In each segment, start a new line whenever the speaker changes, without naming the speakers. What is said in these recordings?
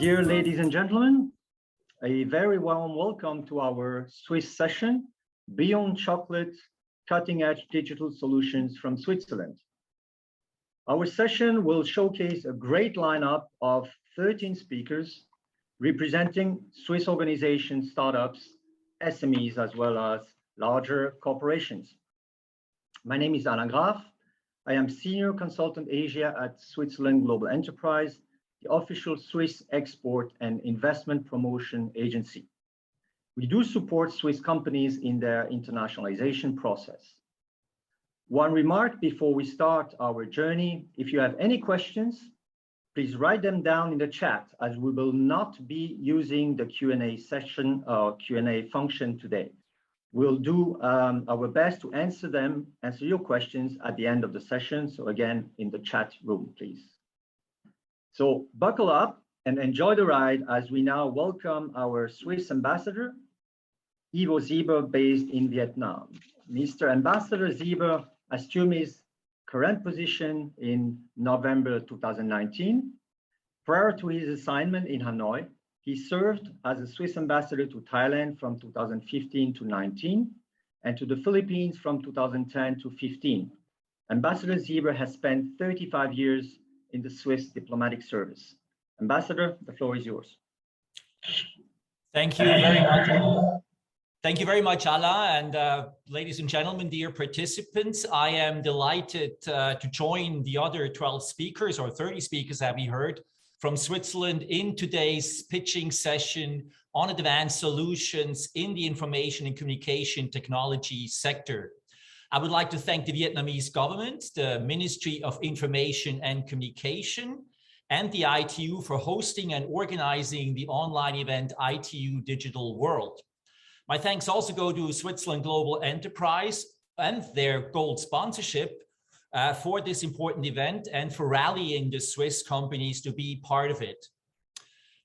Dear ladies and gentlemen, a very warm welcome to our Swiss session, Beyond Chocolate, Cutting-Edge Digital Solutions from Switzerland. Our session will showcase a great lineup of 13 speakers representing Swiss organizations, startups, SMEs, as well as larger corporations. My name is Alain Graf. I am Senior Consultant Asia at Switzerland Global Enterprise, the official Swiss export and investment promotion agency. We do support Swiss companies in their internationalization process. One remark before we start our journey: if you have any questions, please write them down in the chat, as we will not be using the Q&A session or Q&A function today. We'll do our best to answer your questions at the end of the session. So again, in the chat room, please. So buckle up and enjoy the ride as we now welcome our Swiss ambassador, Ivo Sieber, based in Vietnam. Mr. Ambassador Sieber assumed his current position in November 2019. Prior to his assignment in Hanoi, he served as a Swiss ambassador to Thailand from 2015 to 19 and to the Philippines from 2010 to 15. Ambassador Sieber has spent 35 years in the Swiss diplomatic service. Ambassador, the floor is yours.
Thank you very much. Thank you very much, Alain, and ladies and gentlemen, dear participants. I am delighted to join the other 12 speakers, or 30 speakers have we heard, from Switzerland in today's pitching session on advanced solutions in the information and communication technology sector. I would like to thank the Vietnamese government, the Ministry of Information and Communication, and the ITU for hosting and organizing the online event ITU Digital World. My thanks also go to Switzerland Global Enterprise and their gold sponsorship for this important event and for rallying the Swiss companies to be part of it.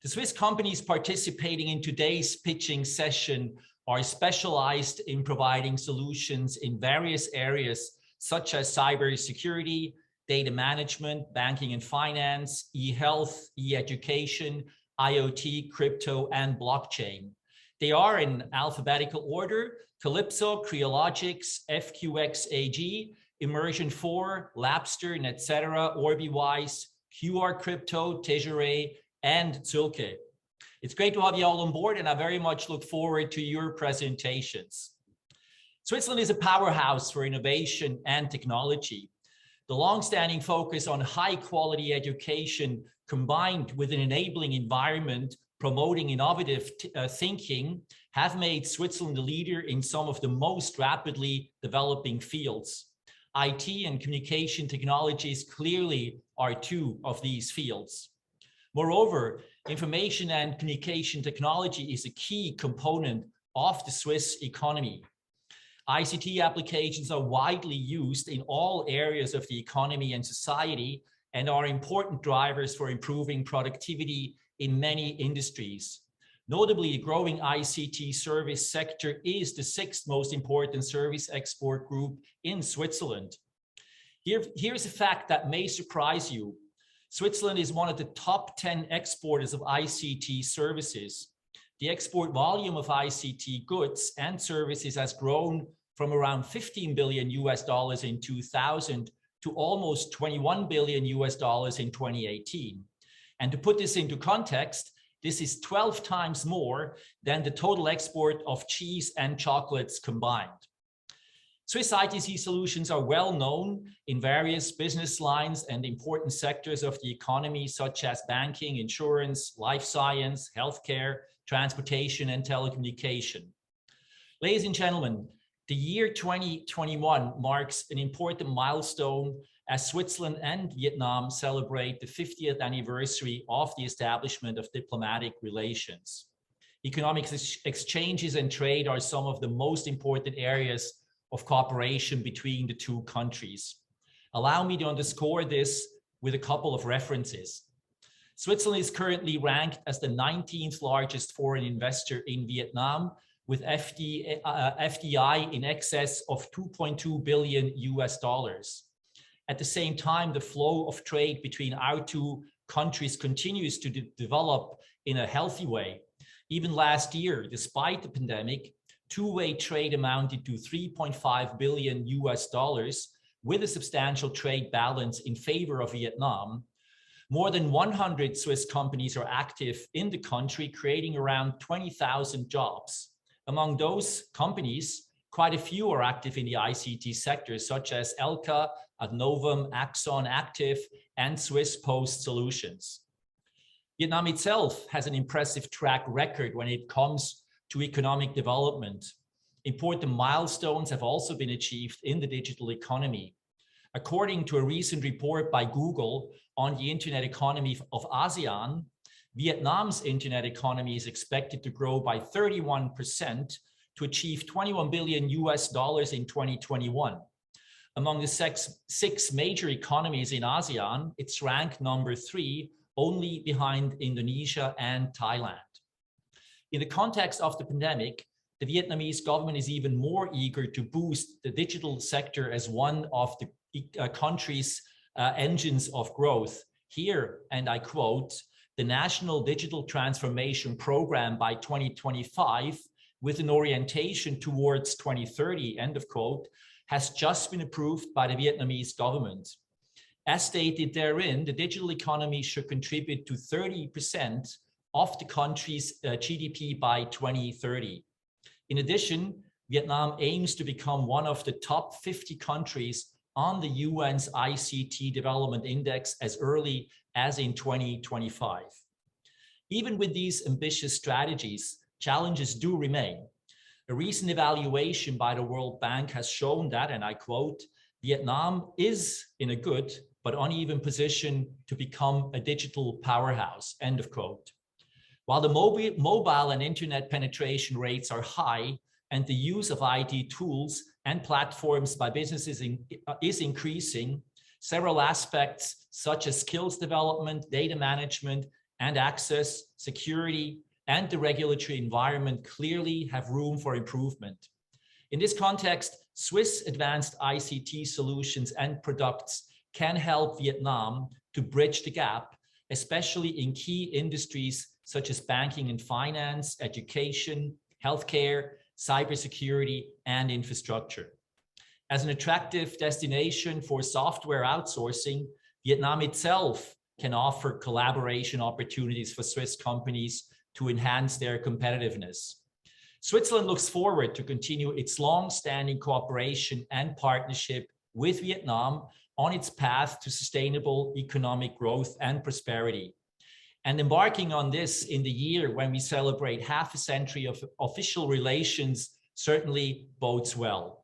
The Swiss companies participating in today's pitching session are specialized in providing solutions in various areas such as cybersecurity, data management, banking and finance, e-health, e-education, IoT, crypto, and blockchain. They are in alphabetical order: Calypso, Cryologics, FQX AG, Immersion 4, Labster, Netcetera, Obwise, QR Crypto, Tesoret, and Zulke. It's great to have you all on board, and I very much look forward to your presentations. Switzerland is a powerhouse for innovation and technology. The long-standing focus on high-quality education combined with an enabling environment promoting innovative thinking have made Switzerland a leader in some of the most rapidly developing fields. IT and communication technologies clearly are two of these fields. Moreover, information and communication technology is a key component of the Swiss economy. ICT applications are widely used in all areas of the economy and society and are important drivers for improving productivity in many industries. Notably, the growing ICT service sector is the 6th most important service export group in Switzerland. Here's a fact that may surprise you. Switzerland is one of the top 10 exporters of ICT services. The export volume of ICT goods and services has grown from around $15 billion in 2000 to almost $21 billion in 2018. And to put this into context, this is 12 times more than the total export of cheese and chocolates combined. Swiss ITC solutions are well known in various business lines and important sectors of the economy, such as banking, insurance, life science, healthcare, transportation, and telecommunication. Ladies and gentlemen, the year 2021 marks an important milestone as Switzerland and Vietnam celebrate the 50th anniversary of the establishment of diplomatic relations. Economic exchanges and trade are some of the most important areas of cooperation between the two countries. Allow me to underscore this with a couple of references. Switzerland is currently ranked as the 19th largest foreign investor in Vietnam, with FDI in excess of $2.2 billion. At the same time, the flow of trade between our two countries continues to develop in a healthy way. Even last year, despite the pandemic, two-way trade amounted to $3.5 billion with a substantial trade balance in favor of Vietnam. More than 100 Swiss companies are active in the country, creating around 20,000 jobs. Among those companies, quite a few are active in the ICT sector, such as Elka, Adnovum, Axon Active, and Swiss Post Solutions. Vietnam itself has an impressive track record when it comes to economic development. Important milestones have also been achieved in the digital economy. According to a recent report by Google on the internet economy of ASEAN, Vietnam's internet economy is expected to grow by 31% to achieve $21 billion in 2021. Among the six major economies in ASEAN, it's ranked number 3, only behind Indonesia and Thailand. In the context of the pandemic, the Vietnamese government is even more eager to boost the digital sector as one of the country's engines of growth. Here, and I quote, the National Digital Transformation Program by 2025, with an orientation towards 2030, end of quote, has just been approved by the Vietnamese government. As stated therein, the digital economy should contribute to 30% of the country's GDP by 2030. In addition, Vietnam aims to become one of the top 50 countries on the UN's ICT Development Index as early as in 2025. Even with these ambitious strategies, challenges do remain. A recent evaluation by the World Bank has shown that, and I quote, Vietnam is in a good but uneven position to become a digital powerhouse, end of quote. While the mobile and internet penetration rates are high and the use of IT tools and platforms by businesses is increasing, several aspects such as skills development, data management, and access, security, and the regulatory environment clearly have room for improvement. In this context, Swiss advanced ICT solutions and products can help Vietnam to bridge the gap, especially in key industries such as banking and finance, education, healthcare, cybersecurity, and infrastructure. As an attractive destination for software outsourcing, Vietnam itself can offer collaboration opportunities for Swiss companies to enhance their competitiveness. Switzerland looks forward to continue its long-standing cooperation and partnership with Vietnam on its path to sustainable economic growth and prosperity. And embarking on this in the year when we celebrate half a century of official relations certainly bodes well.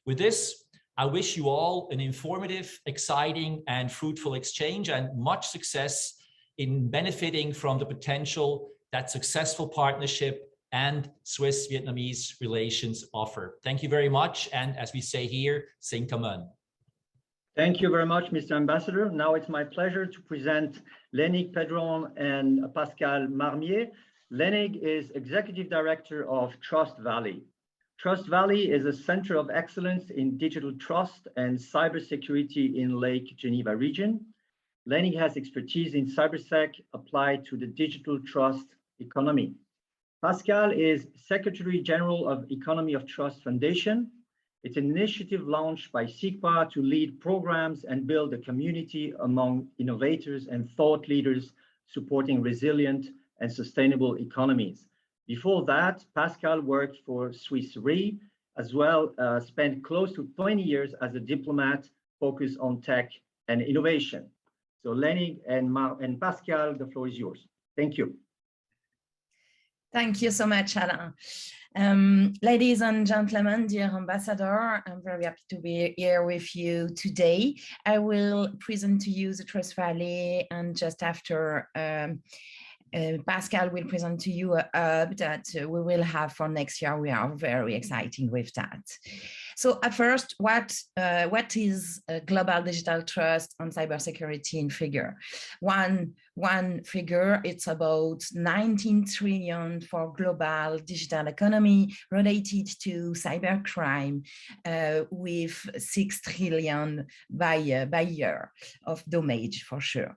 With this, I wish you all an informative, exciting, and fruitful exchange and much success in benefiting from the potential that successful partnership and Swiss-Vietnamese relations offer. Thank you very much. And as we say here, Xin Cảm ơn.
Thank you very much, Mr. Ambassador. Now it's my pleasure to present Lénic Pedron and Pascal Marmier. Lénic is Executive Director of Trust Valley. Trust Valley is a center of excellence in digital trust and cybersecurity in Lake Geneva region. Lénic has expertise in cybersec applied to the digital trust economy. Pascal is Secretary General of Economy of Trust Foundation. It's an initiative launched by SIGPA to lead programs and build a community among innovators and thought leaders supporting resilient and sustainable economies. Before that, Pascal worked for Swiss Re, as well spent close to 20 years as a diplomat focused on tech and innovation. So Lénic and Pascal, the floor is yours. Thank you.
Thank you so much, Alain. Ladies and gentlemen, dear Ambassador, I'm very happy to be here with you today. I will present to you the Trust Valley, and just after Pascal will present to you a hub that we will have for next year. We are very excited with that. So at first, what is global digital trust and cybersecurity in figure? One figure, it's about 19 trillion for global digital economy related to cybercrime, with 6 trillion by year of damage for sure.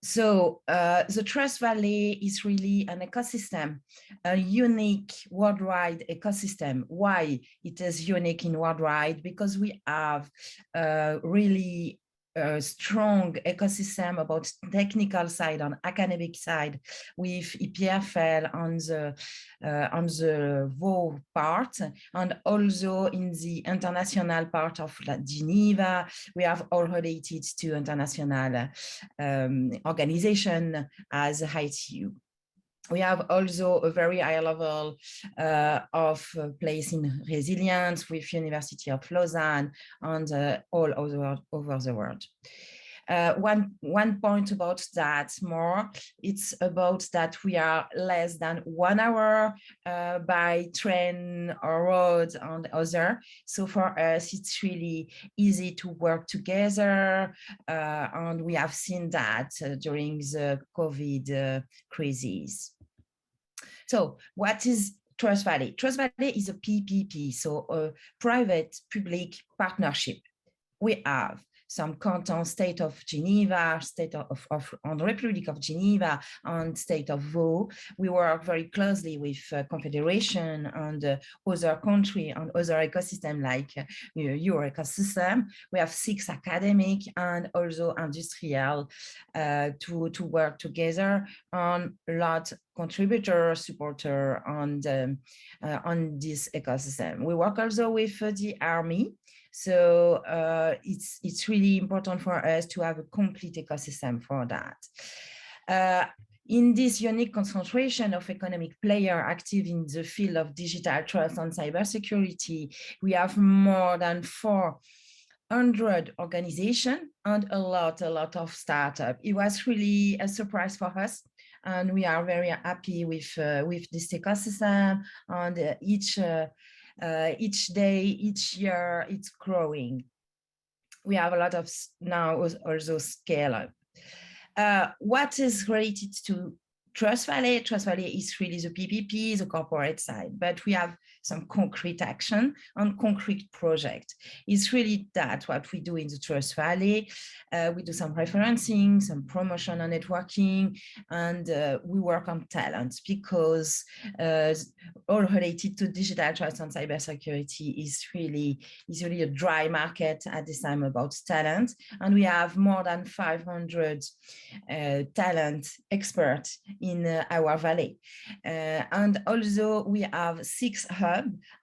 So the Trust Valley is really an ecosystem, a unique worldwide ecosystem. Why it is unique in worldwide? Because we have really a strong ecosystem about technical side, on academic side, with EPFL on the VO part, and also in the international part of Geneva. We have all related to international organization as ITU. We have also a very high level of place in resilience with University of Lausanne and all over the world. One point about that more, it's about that we are less than 1 hour by train or road and other. So for us, it's really easy to work together. And we have seen that during the COVID crisis. So what is Trust Valley? Trust Valley is a PPP, so a private-public partnership. We have some canton, state of Geneva, state of Republic of Geneva, and state of Vaud. We work very closely with Confederation and other country and other ecosystem like your ecosystem. We have 6 academic and also industrial to work together on a lot contributor, supporter on this ecosystem. We work also with the army. So it's really important for us to have a complete ecosystem for that. In this unique concentration of economic players active in the field of digital trust and cybersecurity, we have more than 400 organizations and a lot of startups. It was really a surprise for us, and we are very happy with this ecosystem, and each day, each year, it's growing. We have a lot of now also scale up. What is related to Trust Valley? Trust Valley is really the PPP, the corporate side, but we have some concrete action and concrete project. It's really that what we do in the Trust Valley. We do some referencing, some promotion and networking, and we work on talent, because all related to digital trust and cybersecurity is really a dry market at this time about talent. And we have more than 500 talent experts in our valley. And also we have 6 hubs,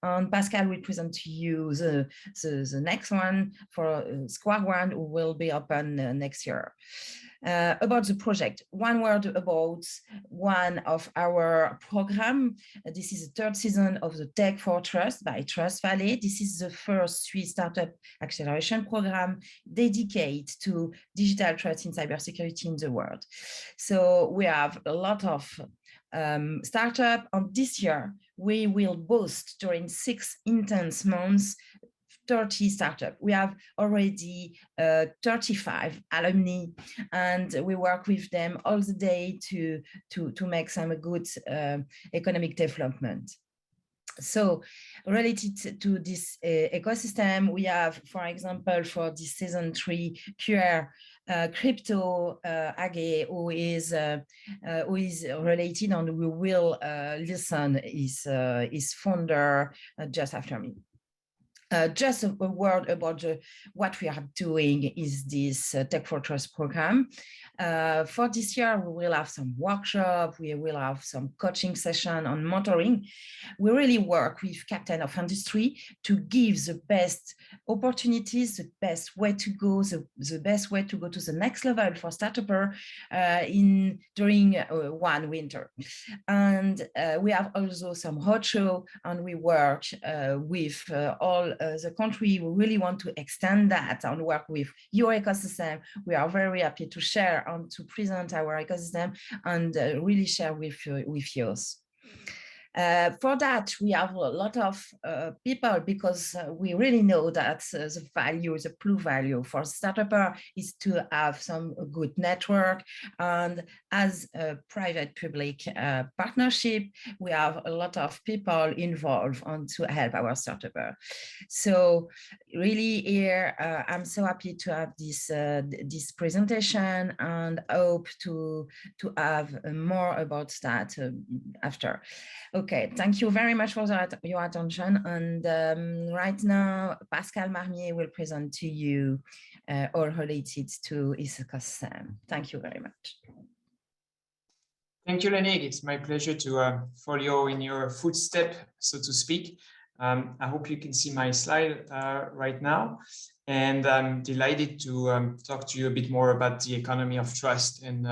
and Pascal will present to you the next one for Square One, who will be open next year. About the project, one word about one of our program. This is the 3rd season of the Tech for Trust by Trust Valley. This is the first Swiss startup acceleration program dedicated to digital trust in cybersecurity in the world. So we have a lot of startup, and this year we will boost during 6 intense months 30 startups. We have already 35 alumni, and we work with them all the day to make some good economic development. So related to this ecosystem, we have, for example, for this season 3, QR Crypto AG, who is related, and we will listen his founder just after me. Just a word about what we are doing is this Tech for Trust program. For this year, we will have some workshop, we will have some coaching session on mentoring. We really work with captain of industry to give the best opportunities, the best way to go, the best way to go to the next level for startupper during one winter. And we have also some roadshow, and we work with all the country. We really want to extend that and work with your ecosystem. We are very happy to share and to present our ecosystem and really share with yours. For that, we have a lot of people because we really know that the value, the blue value for startup is to have some good network. And as a private-public partnership, we have a lot of people involved on to help our startup. So really here, I'm so happy to have this presentation and hope to have more about that after. Okay, thank you very much for your attention. And right now, Pascal Marmier will present to you all related to his ecosystem. Thank you very much.
Thank you, Lenig. It's my pleasure to follow in your footstep, so to speak. I hope you can see my slide right now. And I'm delighted to talk to you a bit more about the economy of trust and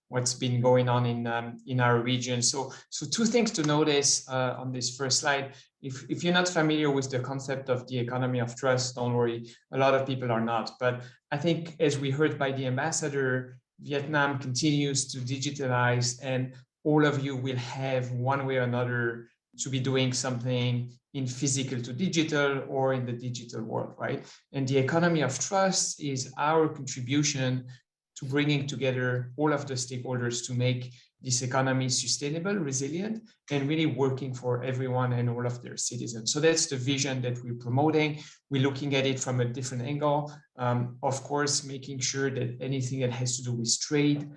what's been going on in our region. So two things to notice on this first slide. If you're not familiar with the concept of the economy of trust, don't worry, a lot of people are not. But I think, as we heard by the ambassador, Vietnam continues to digitalize, and all of you will have one way or another to be doing something in physical to digital or in the digital world, right? And the economy of trust is our contribution to bringing together all of the stakeholders to make this economy sustainable, resilient, and really working for everyone and all of their citizens. So that's the vision that we're promoting. We're looking at it from a different angle. Of course, making sure that anything that has to do with trade,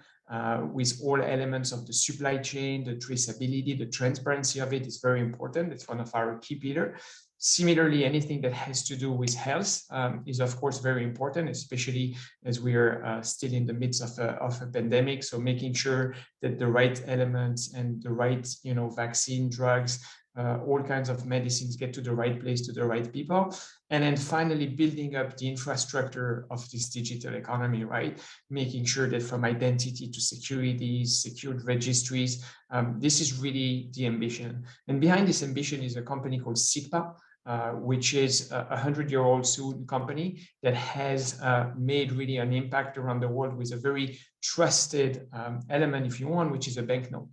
with all elements of the supply chain, the traceability, the transparency of it is very important. It's one of our key pillars. Similarly, anything that has to do with health is, of course, very important, especially as we are still in the midst of a pandemic. So making sure that the right elements and the right, vaccine, drugs, all kinds of medicines get to the right place, to the right people. And then finally, building up the infrastructure of this digital economy, right? Making sure that from identity to security, secured registries, this is really the ambition. And behind this ambition is a company called SIGPA, which is a 100-year-old soon company that has made really an impact around the world with a very trusted element, if you want, which is a banknote.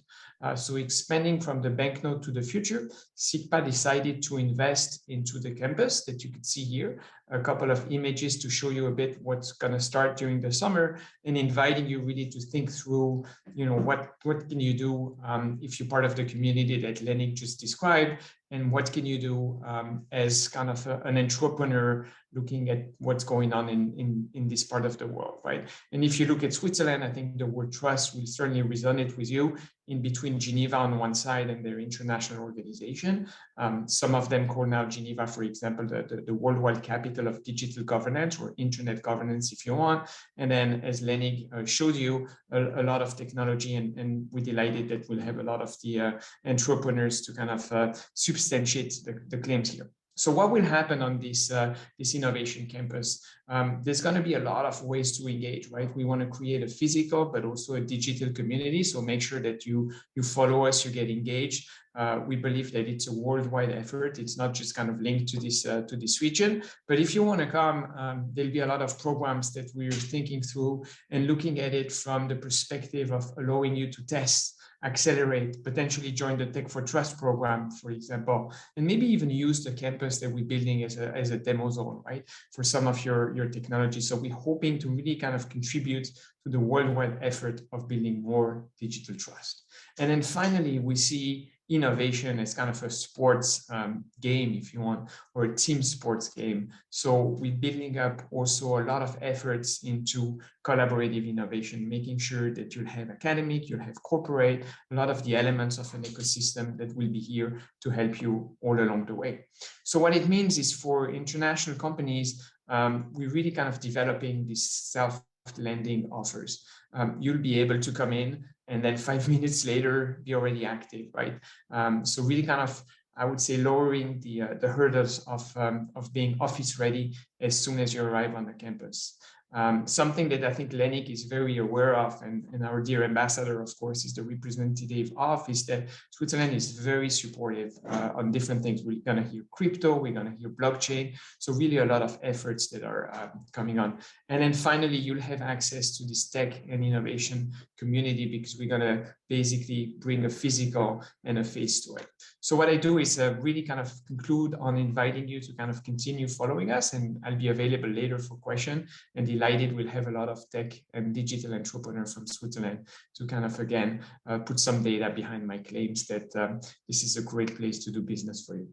So expanding from the banknote to the future, SIGPA decided to invest into the campus that you can see here, a couple of images to show you a bit what's going to start during the summer, and inviting you really to think through, what can you do if you're part of the community that Lenig just described, and what can you do as kind of an entrepreneur looking at what's going on in this part of the world, right? And if you look at Switzerland, I think the word trust will certainly resonate with you in between Geneva on one side and their international organization. Some of them call now Geneva, for example, the worldwide capital of digital governance or internet governance, if you want. And then, as Lenig showed you, a lot of technology, and we're delighted that we'll have a lot of the entrepreneurs to kind of substantiate the claims here. So what will happen on this innovation campus? There's going to be a lot of ways to engage, right? We want to create a physical, but also a digital community. So make sure that you follow us, you get engaged. We believe that it's a worldwide effort. It's not just kind of linked to this region. But if you want to come, there'll be a lot of programs that we're thinking through and looking at it from the perspective of allowing you to test, accelerate, potentially join the Tech for Trust program, for example, and maybe even use the campus that we're building as a demo zone, right, for some of your technology. So we're hoping to really kind of contribute to the worldwide effort of building more digital trust. And then finally, we see innovation as kind of a sports game, if you want, or a team sports game. So we're building up also a lot of efforts into collaborative innovation, making sure that you'll have academic, you'll have corporate, a lot of the elements of an ecosystem that will be here to help you all along the way. So what it means is for international companies, we're really kind of developing these self-lending offers. You'll be able to come in and then 5 minutes later be already active, right? So really kind of, I would say, lowering the hurdles of being office ready as soon as you arrive on the campus. Something that I think Lenik is very aware of, and our dear ambassador, of course, is the representative of, is that Switzerland is very supportive on different things. We're going to hear crypto, we're going to hear blockchain. So really a lot of efforts that are coming on. And then finally, you'll have access to this tech and innovation community, because we're going to basically bring a physical and a face to it. So what I do is really kind of conclude on inviting you to kind of continue following us, and I'll be available later for questions. And delighted we'll have a lot of tech and digital entrepreneurs from Switzerland to kind of, again, put some data behind my claims that this is a great place to do business for you.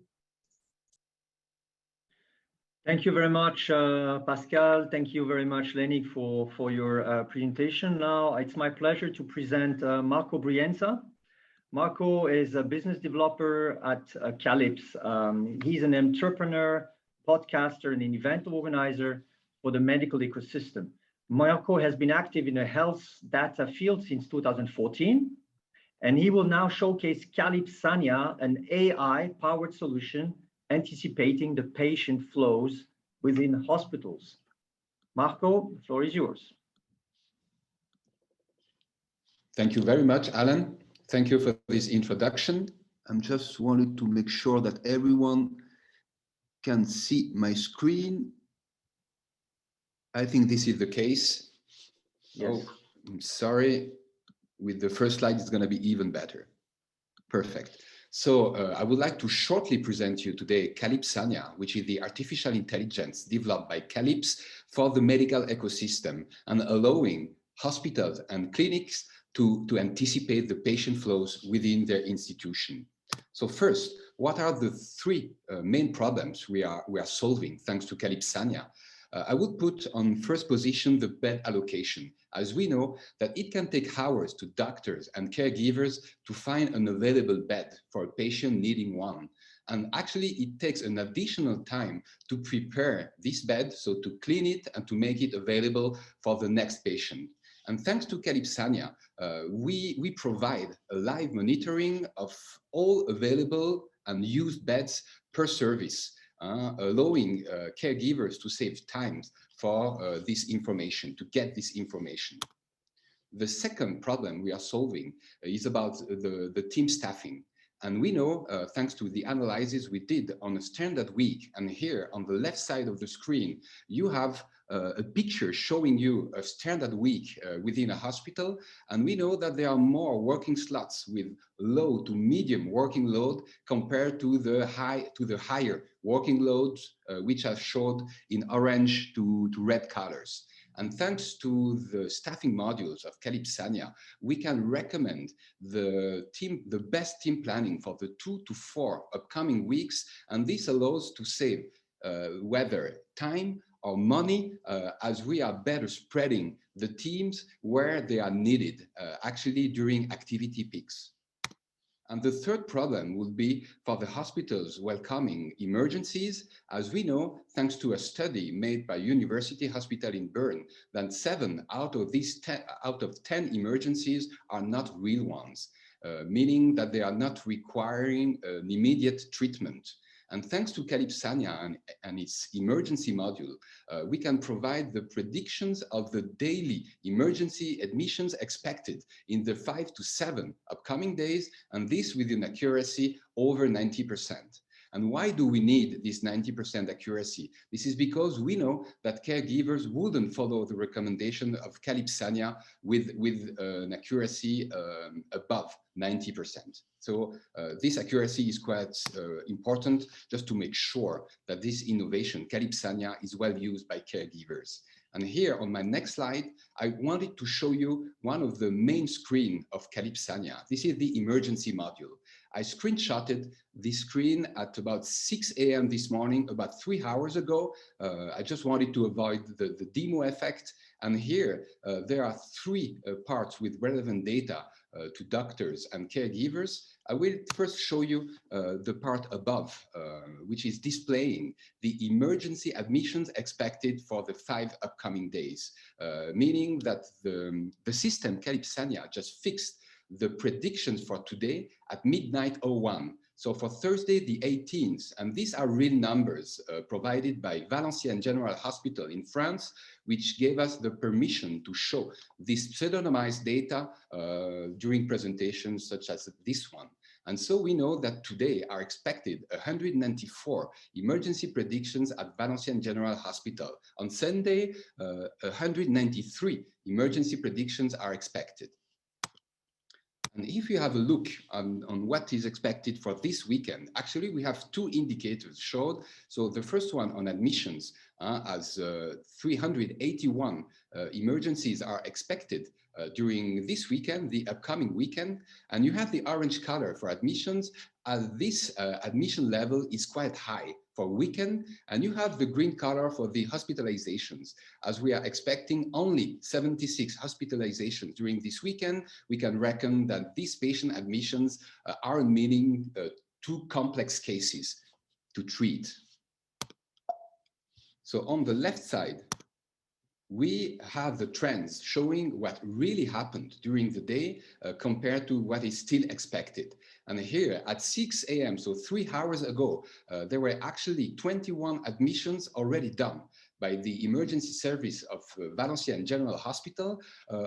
Thank you very much, Pascal. Thank you very much, Lenik, for your presentation. Now it's my pleasure to present Marco Brienza. Marco is a business developer at Calyps. He's an entrepreneur, podcaster, and an event organizer for the medical ecosystem. Marco has been active in the health data field since 2014, and he will now showcase Calipsonia, an AI-powered solution anticipating the patient flows within hospitals. Marco, the floor is yours.
Thank you very much, Alan. Thank you for this introduction. I just wanted to make sure that everyone can see my screen. I think this is the case. Yes. Oh, I'm sorry. With the first slide, it's going to be even better. Perfect. So I would like to shortly present you today Calipsonia, which is the artificial intelligence developed by Calyps for the medical ecosystem and allowing hospitals and clinics to anticipate the patient flows within their institution. So first, what are the three main problems we are solving thanks to Calipsonia? I would put on first position the bed allocation, as we know that it can take hours to doctors and caregivers to find an available bed for a patient needing one. And actually, it takes an additional time to prepare this bed, so to clean it and to make it available for the next patient. And thanks to Calipsonia, we provide a live monitoring of all available and used beds per service, allowing caregivers to save time for this information, to get this information. The second problem we are solving is about the team staffing. And we know, thanks to the analysis we did on a standard week, and here on the left side of the screen, you have a picture showing you a standard week within a hospital. And we know that there are more working slots with low to medium working load compared to the higher working loads, which are shown in orange to red colors. And thanks to the staffing modules of Calipsonia, we can recommend the best team planning for the 2 to 4 upcoming weeks. And this allows to save whether time or money, as we are better spreading the teams where they are needed, actually during activity peaks. And the third problem would be for the hospitals welcoming emergencies. As we know, thanks to a study made by University Hospital in Bern, that 7 out of 10 emergencies are not real ones, meaning that they are not requiring an immediate treatment. And thanks to Calipsonia and its emergency module, we can provide the predictions of the daily emergency admissions expected in the 5 to 7 upcoming days, and this with an accuracy over 90%. And why do we need this 90% accuracy? This is because we know that caregivers wouldn't follow the recommendation of Calipsonia with an accuracy above 90%. So this accuracy is quite important just to make sure that this innovation, Calipsonia, is well used by caregivers. And here on my next slide, I wanted to show you one of the main screens of Calipsonia. This is the emergency module. I screenshotted this screen at about 6 a.m. this morning, about 3 hours ago. I just wanted to avoid the demo effect. And here, there are 3 parts with relevant data to doctors and caregivers. I will first show you the part above, which is displaying the emergency admissions expected for the 5 upcoming days, meaning that the system Calipsonia just fixed the predictions for today at midnight 01. So for Thursday, the 18th, and these are real numbers provided by Valenciennes General Hospital in France, which gave us the permission to show this pseudonymized data during presentations such as this one. And so we know that today are expected 194 emergency predictions at Valenciennes General Hospital. On Sunday, 193 emergency predictions are expected. And if you have a look on what is expected for this weekend, actually we have two indicators showed. So the first one on admissions, as 381 emergencies are expected during this weekend, the upcoming weekend. And you have the orange color for admissions, as this admission level is quite high for weekend, and you have the green color for the hospitalizations. As we are expecting only 76 hospitalizations during this weekend, we can reckon that these patient admissions are meaning two complex cases to treat. So on the left side, we have the trends showing what really happened during the day compared to what is still expected. And here at 6 a.m., so 3 hours ago, there were actually 21 admissions already done by the emergency service of Valenciennes General Hospital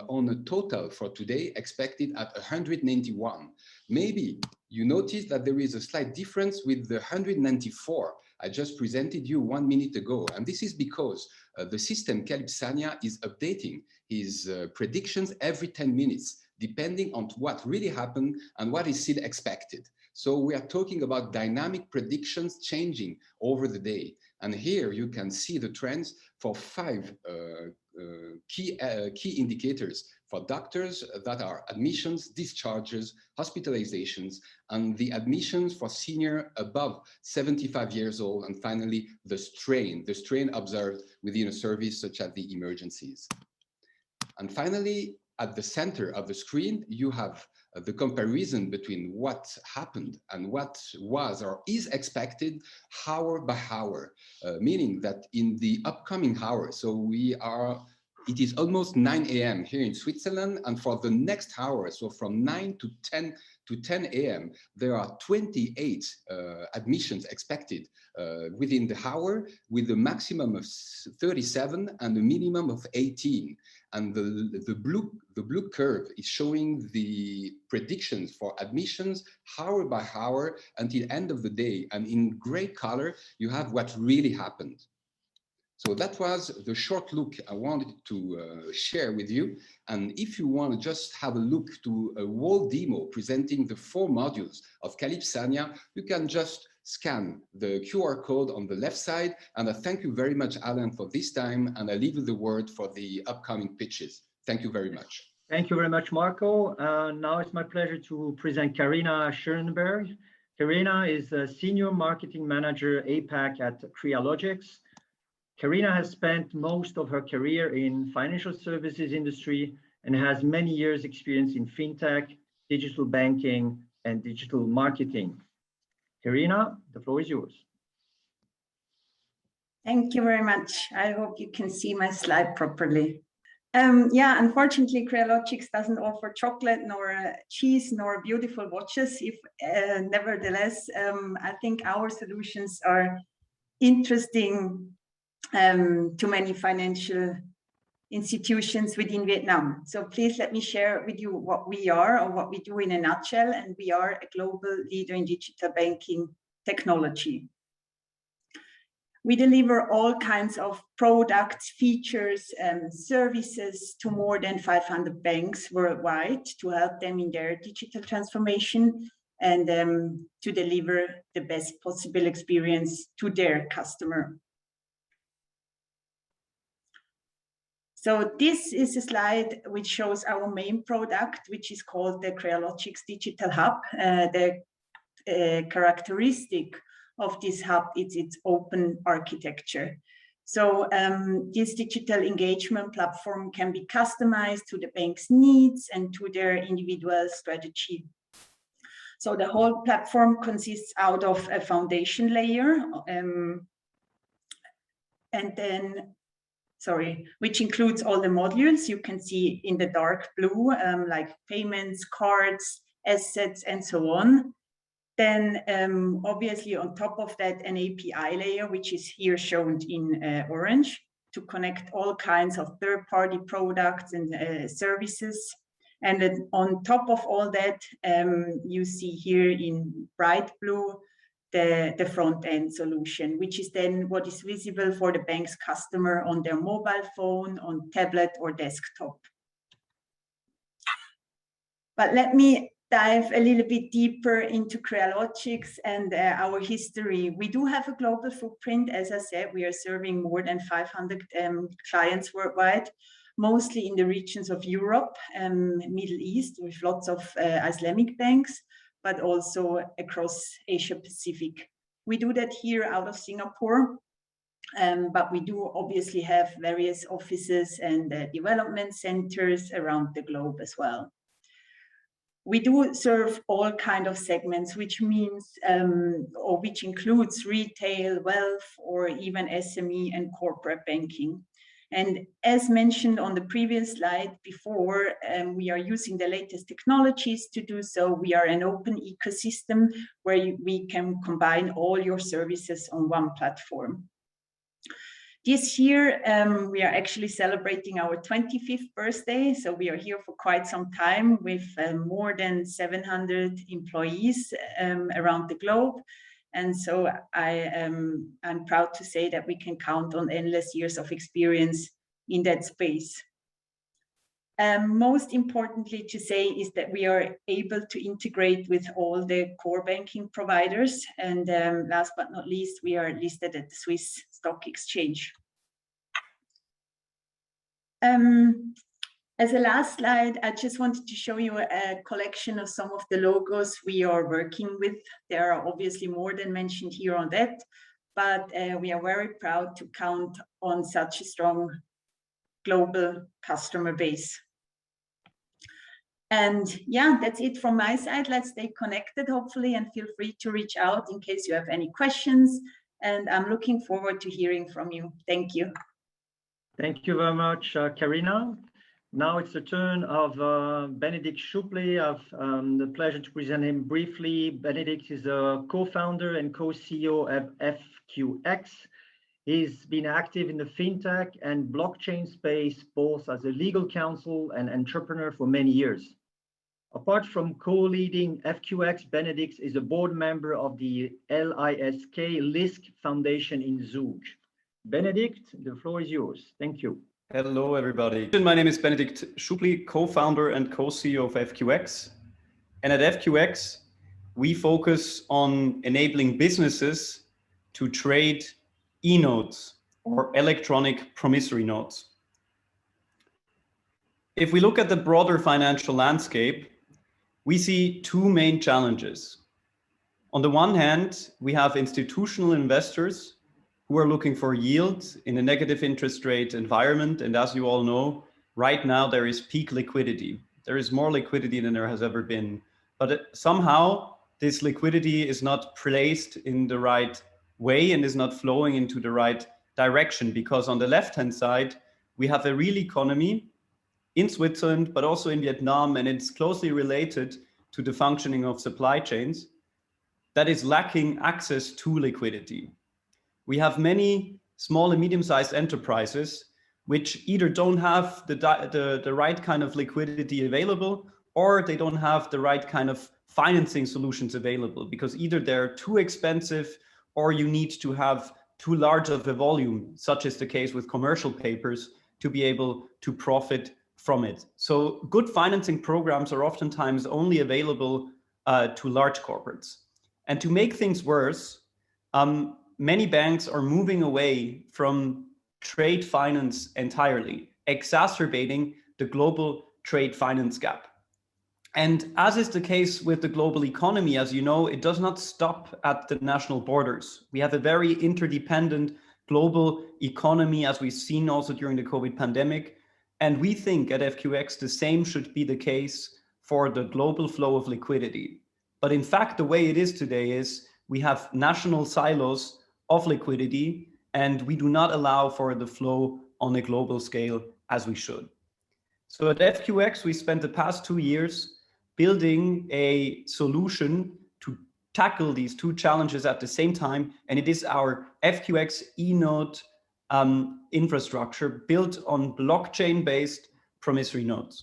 on a total for today expected at 191. Maybe you notice that there is a slight difference with the 194 I just presented you 1 minute ago. And this is because the system Calipsonia is updating his predictions every 10 minutes, depending on what really happened and what is still expected. So we are talking about dynamic predictions changing over the day. And here you can see the trends for 5 key indicators for doctors that are admissions, discharges, hospitalizations, and the admissions for senior above 75 years old, and finally the strain observed within a service such as the emergencies. And finally, at the center of the screen, you have the comparison between what happened and what was or is expected hour by hour, meaning that in the upcoming hour, so it is almost 9 a.m. here in Switzerland, and for the next hour, so from 9 to 10 a.m., there are 28 admissions expected within the hour, with a maximum of 37 and a minimum of 18. And the blue curve is showing the predictions for admissions hour by hour until end of the day. And in gray color, you have what really happened. So that was the short look I wanted to share with you. And if you want to just have a look to a whole demo presenting the 4 modules of Calipsonia, you can just scan the QR code on the left side. And I thank you very much, Alan, for this time. And I leave you the word for the upcoming pitches. Thank you very much.
Thank you very much, Marco. Now it's my pleasure to present Karina Schoenberg. Karina is a Senior Marketing Manager APAC at Cryologics. Karina has spent most of her career in financial services industry and has many years experience in fintech, digital banking, and digital marketing. Karina, the floor is yours.
Thank you very much. I hope you can see my slide properly. Yeah, unfortunately, Cryologics doesn't offer chocolate nor cheese nor beautiful watches. Nevertheless, I think our solutions are interesting to many financial institutions within Vietnam. So please let me share with you what we are, or what we do in a nutshell. And we are a global leader in digital banking technology. We deliver all kinds of products, features, and services to more than 500 banks worldwide to help them in their digital transformation and to deliver the best possible experience to their customer. So this is a slide which shows our main product, which is called the Cryologics Digital Hub. The characteristic of this hub is its open architecture. So this digital engagement platform can be customized to the bank's needs and to their individual strategy. So the whole platform consists out of a foundation layer, which includes all the modules you can see in the dark blue, like payments, cards, assets, and so on. Then obviously on top of that, an API layer, which is here shown in orange, to connect all kinds of third-party products and services. And then on top of all that, you see here in bright blue, the front-end solution, which is then what is visible for the bank's customer on their mobile phone, on tablet or desktop. But let me dive a little bit deeper into Cryologics and our history. We do have a global footprint. As I said, we are serving more than 500 clients worldwide, mostly in the regions of Europe and Middle East, with lots of Islamic banks, but also across Asia Pacific. We do that here out of Singapore, but we do obviously have various offices and development centers around the globe as well. We do serve all kinds of segments, which means, or which includes retail, wealth, or even SME and corporate banking. And as mentioned on the previous slide before, we are using the latest technologies to do so. We are an open ecosystem where we can combine all your services on one platform. This year, we are actually celebrating our 25th birthday. So we are here for quite some time with more than 700 employees around the globe. And so I'm proud to say that we can count on endless years of experience in that space. Most importantly to say is that we are able to integrate with all the core banking providers. And last but not least, we are listed at the Swiss Stock Exchange. As a last slide, I just wanted to show you a collection of some of the logos we are working with. There are obviously more than mentioned here on that, but we are very proud to count on such a strong global customer base. And yeah, that's it from my side. Let's stay connected, hopefully, and feel free to reach out in case you have any questions. And I'm looking forward to hearing from you. Thank you.
Thank you very much, Karina. Now it's the turn of Benedikt Schupli. I've the pleasure to present him briefly. Benedikt is a co-founder and co-CEO of FQX. He's been active in the fintech and blockchain space, both as a legal counsel and entrepreneur for many years. Apart from co-leading FQX, Benedikt is a board member of the LISK Foundation in Zug. Benedikt, the floor is yours. Thank you.
Hello, everybody. My name is Benedikt Schupli, co-founder and co-CEO of FQX. And at FQX, we focus on enabling businesses to trade e-notes or electronic promissory notes. If we look at the broader financial landscape, we see two main challenges. On the one hand, we have institutional investors who are looking for yield in a negative interest rate environment. And as you all know, right now there is peak liquidity. There is more liquidity than there has ever been. But somehow this liquidity is not placed in the right way and is not flowing into the right direction, because on the left-hand side, we have a real economy in Switzerland, but also in Vietnam, and it's closely related to the functioning of supply chains that is lacking access to liquidity. We have many small and medium-sized enterprises which either don't have the right kind of liquidity available, or they don't have the right kind of financing solutions available, because either they're too expensive or you need to have too large of a volume, such as the case with commercial papers, to be able to profit from it. So good financing programs are oftentimes only available to large corporates. And to make things worse, many banks are moving away from trade finance entirely, exacerbating the global trade finance gap. And as is the case with the global economy, as you know, it does not stop at the national borders. We have a very interdependent global economy, as we've seen also during the COVID pandemic. And we think at FQX the same should be the case for the global flow of liquidity. But in fact, the way it is today is we have national silos of liquidity, and we do not allow for the flow on a global scale as we should. So at FQX, we spent the past 2 years building a solution to tackle these two challenges at the same time, and it is our FQX eNote infrastructure built on blockchain-based promissory notes.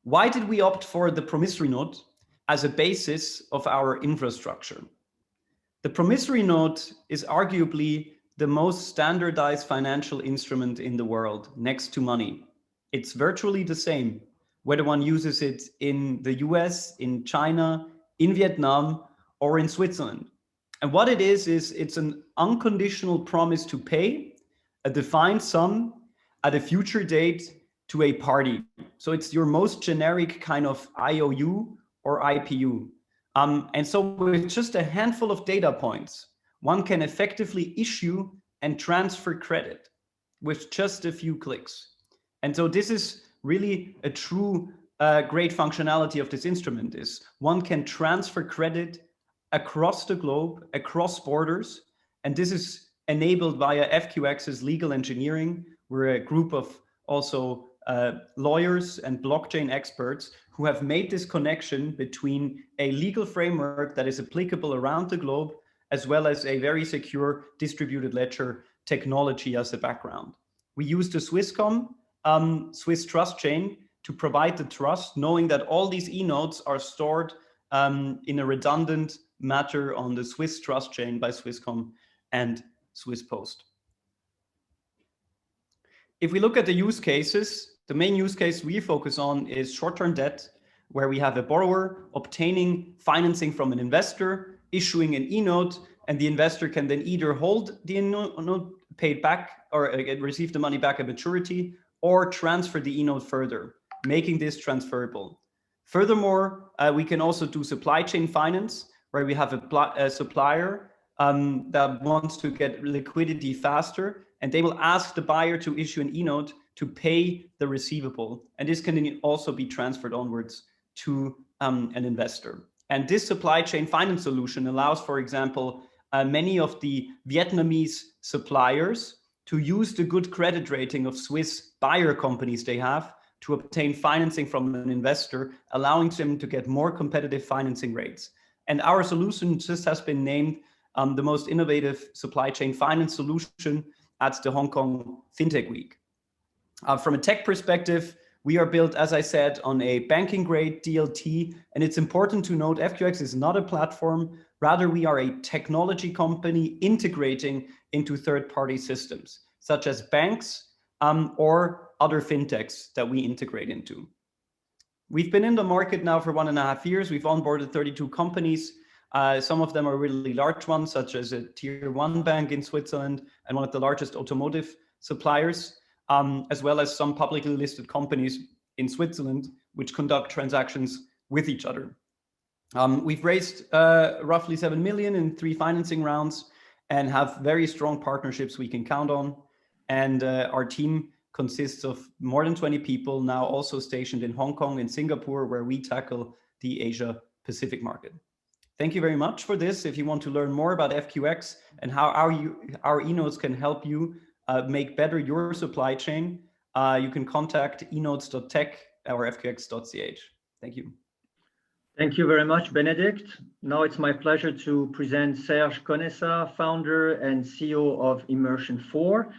Why did we opt for the promissory note as a basis of our infrastructure? The promissory note is arguably the most standardized financial instrument in the world, next to money. It's virtually the same, whether one uses it in the US, in China, in Vietnam, or in Switzerland. And what it is it's an unconditional promise to pay a defined sum at a future date to a party. So it's your most generic kind of IOU or IPU. And so with just a handful of data points, one can effectively issue and transfer credit with just a few clicks. And so this is really a true great functionality of this instrument is one can transfer credit across the globe, across borders. And this is enabled via FQX's legal engineering. We're a group of also lawyers and blockchain experts who have made this connection between a legal framework that is applicable around the globe, as well as a very secure distributed ledger technology as a background. We use the Swisscom Swiss trust chain to provide the trust, knowing that all these e-notes are stored in a redundant matter on the Swiss trust chain by Swisscom and Swiss Post. If we look at the use cases, the main use case we focus on is short-term debt, where we have a borrower obtaining financing from an investor, issuing an e-note, and the investor can then either hold the e-note paid back or receive the money back at maturity, or transfer the e-note further, making this transferable. Furthermore, we can also do supply chain finance, where we have a supplier that wants to get liquidity faster, and they will ask the buyer to issue an e-note to pay the receivable. And this can also be transferred onwards to an investor. And this supply chain finance solution allows, for example, many of the Vietnamese suppliers to use the good credit rating of Swiss buyer companies they have to obtain financing from an investor, allowing them to get more competitive financing rates. And our solution just has been named the most innovative supply chain finance solution at the Hong Kong FinTech Week. From a tech perspective, we are built, as I said, on a banking grade DLT. And it's important to note FQX is not a platform. Rather, we are a technology company integrating into third-party systems, such as banks or other fintechs that we integrate into. We've been in the market now for 1.5 years. We've onboarded 32 companies. Some of them are really large ones, such as a tier 1 bank in Switzerland and one of the largest automotive suppliers, as well as some publicly listed companies in Switzerland, which conduct transactions with each other. We've raised roughly 7 million in 3 financing rounds and have very strong partnerships we can count on. And our team consists of more than 20 people, now also stationed in Hong Kong and Singapore, where we tackle the Asia Pacific market. Thank you very much for this. If you want to learn more about FQX and how our e-notes can help you make better your supply chain, you can contact enotes.tech or fqx.ch. Thank you.
Thank you very much, Benedict. Now it's my pleasure to present Serge Conessa, founder and CEO of Immersion 4.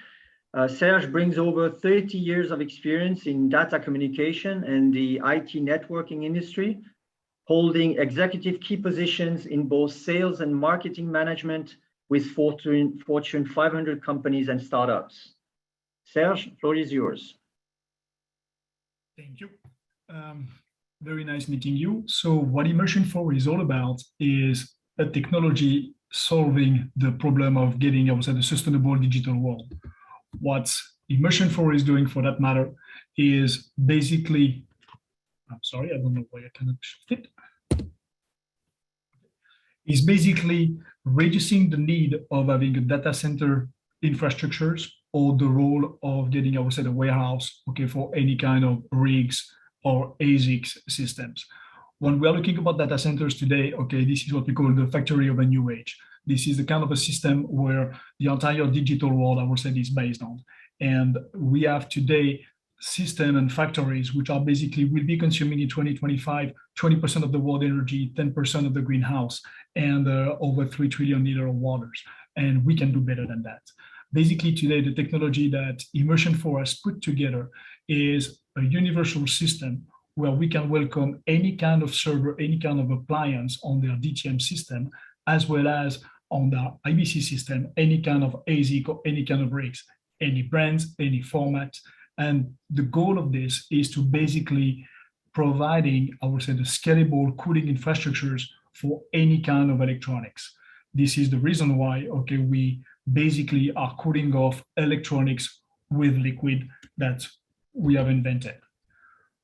Serge brings over 30 years of experience in data communication and the IT networking industry, holding executive key positions in both sales and marketing management with Fortune 500 companies and startups. Serge, the floor is yours.
Thank you. Very nice meeting you. So what Immersion 4 is all about is a technology solving the problem of getting, I would say, the sustainable digital world. What Immersion 4 is doing, for that matter, is basically, I'm sorry, I don't know why I cannot shift it. Is basically reducing the need of having a data center infrastructures or the role of getting, I would say, the warehouse, okay, for any kind of rigs or ASICs systems. When we are looking about data centers today, okay, this is what we call the factory of a new age. This is the kind of a system where the entire digital world, I would say, is based on. And we have today system and factories, which are basically will be consuming in 2025 20% of the world energy, 10% of the greenhouse, and over 3 trillion liters of waters. And we can do better than that. Basically, today, the technology that Immersion 4 has put together is a universal system where we can welcome any kind of server, any kind of appliance on their DTM system, as well as on the IBC system, any kind of ASIC or any kind of rigs, any brands, any format. And the goal of this is to basically providing, I would say, the scalable cooling infrastructures for any kind of electronics. This is the reason why, okay, we basically are cooling off electronics with liquid that we have invented.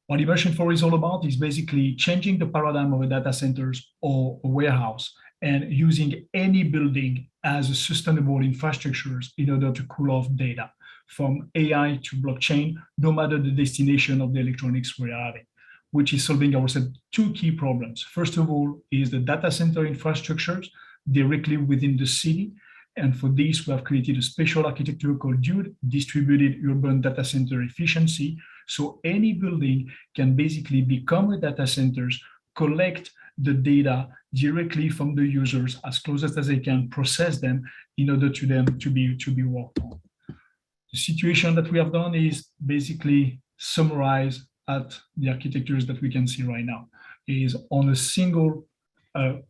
What Immersion 4 is all about is basically changing the paradigm of a data centers or a warehouse and using any building as a sustainable infrastructures in order to cool off data from AI to blockchain, no matter the destination of the electronics we're having, which is solving, I would say, two key problems. First of all is the data center infrastructures directly within the city. And for this, we have created a special architecture called DUDE, Distributed Urban Data Center Efficiency. So any building can basically become a data centers, collect the data directly from the users as close as they can, process them in order to them to be worked on. The situation that we have done is basically summarize at the architectures that we can see right now is on a single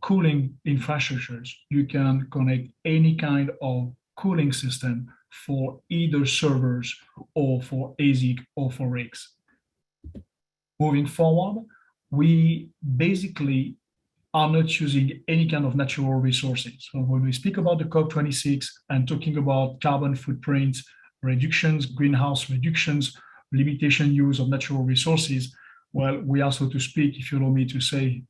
cooling infrastructures, you can connect any kind of cooling system for either servers or for ASIC or for rigs. Moving forward, we basically are not using any kind of natural resources. So when we speak about the COP26 and talking about carbon footprint reductions, greenhouse reductions, limitation use of natural resources, well, we are, so to speak, if you allow me to say,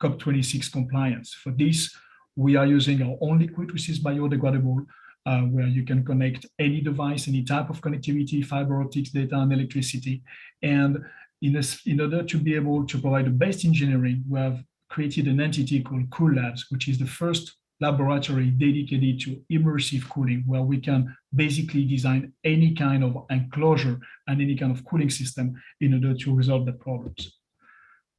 COP26 compliance. For this, we are using our own liquid, which is biodegradable, where you can connect any device, any type of connectivity, fiber optics, data, and electricity. And in order to be able to provide the best engineering, we have created an entity called Cool Labs, which is the first laboratory dedicated to immersive cooling, where we can basically design any kind of enclosure and any kind of cooling system in order to resolve the problems.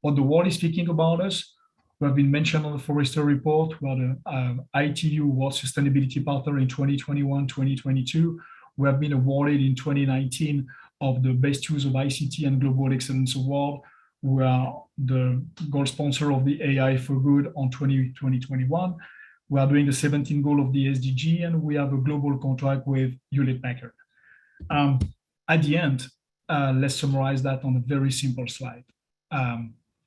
What the world is speaking about us, we have been mentioned on the Forrester report. We are the ITU World Sustainability Partner in 2021-2022. We have been awarded in 2019 of the Best Use of ICT and Global Excellence Award. We are the gold sponsor of the AI for Good on 2021. We are doing the 17th goal of the SDG, and we have a global contract with Hewlett-Packard. At the end, let's summarize that on a very simple slide.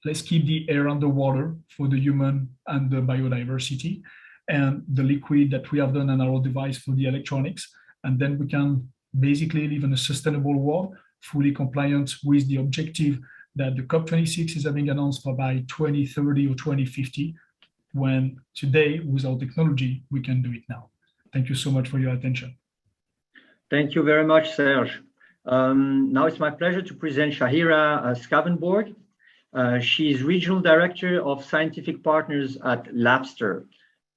Let's keep the air and the water for the human and the biodiversity, and the liquid that we have done on our device for the electronics. And then we can basically live in a sustainable world, fully compliant with the objective that the COP26 is having announced for by 2030 or 2050, when today, with our technology, we can do it now. Thank you so much for your attention.
Thank you very much, Serge. Now it's my pleasure to present Shahira Scavenborg. She's Regional Director of Scientific Partners at Labster.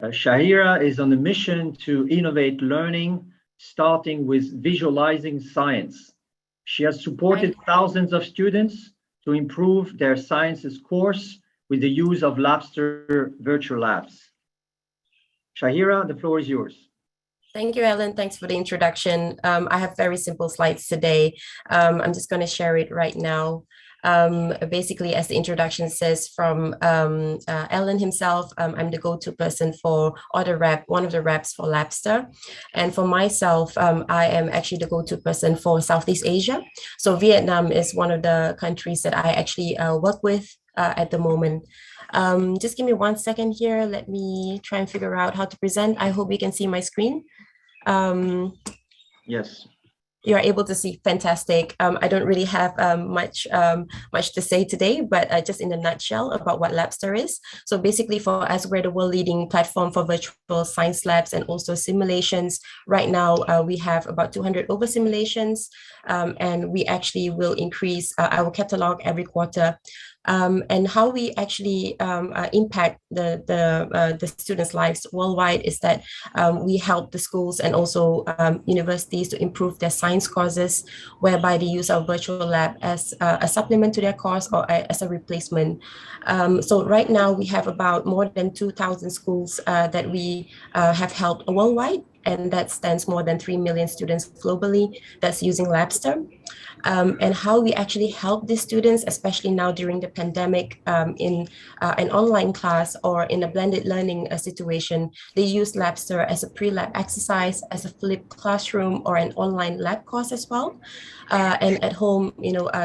Shahira is on a mission to innovate learning, starting with visualizing science. She has supported thousands of students to improve their sciences course with the use of Labster virtual labs. Shahira, the floor is yours.
Thank you, Ellen. Thanks for the introduction. I have very simple slides today. I'm just going to share it right now. Basically, as the introduction says from Ellen himself, I'm the go-to person for one of the reps for Labster. And for myself, I am actually the go-to person for Southeast Asia. So Vietnam is one of the countries that I actually work with at the moment. Just give me 1 second here. Let me try and figure out how to present. I hope you can see my screen.
Yes.
You're able to see. Fantastic. I don't really have much to say today, but just in a nutshell about what Labster is. So basically for us, we're the world leading platform for virtual science labs and also simulations. Right now, we have about 200 over simulations, and we actually will increase our catalog every quarter. And how we actually impact the students' lives worldwide is that we help the schools and also universities to improve their science courses, whereby they use our virtual lab as a supplement to their course or as a replacement. So right now we have about more than 2,000 schools that we have helped worldwide, and that stands more than 3 million students globally that's using Labster. And how we actually help these students, especially now during the pandemic, in an online class or in a blended learning situation. They use Labster as a pre-lab exercise, as a flipped classroom, or an online lab course as well. And at home,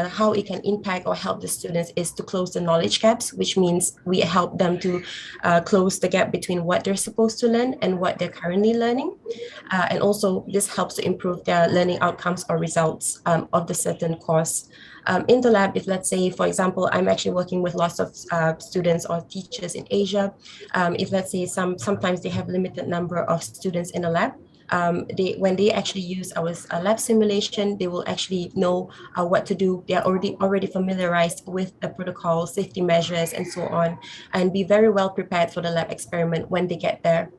how it can impact or help the students is to close the knowledge gaps, which means we help them to close the gap between what they're supposed to learn and what they're currently learning. And also this helps to improve their learning outcomes or results of the certain course. In the lab, if let's say, for example, I'm actually working with lots of students or teachers in Asia. If let's say sometimes they have limited number of students in the lab, when they actually use our lab simulation, they will actually know what to do. They are already familiarized with the protocol, safety measures, and so on, and be very well prepared for the lab experiment when they get there.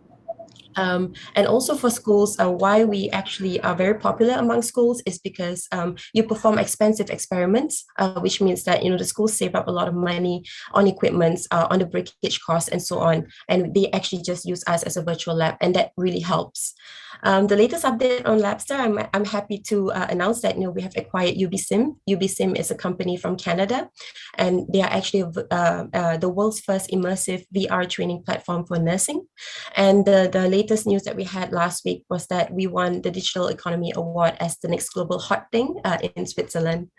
And also for schools, why we actually are very popular among schools is because you perform expensive experiments, which means that the schools save up a lot of money on equipment, on the breakage costs, and so on. And they actually just use us as a virtual lab, and that really helps. The latest update on Labster, I'm happy to announce that we have acquired UBSim. UBSim is a company from Canada, and they are actually the world's first immersive VR training platform for nursing. And the latest news that we had last week was that we won the Digital Economy Award as the next global hot thing in Switzerland.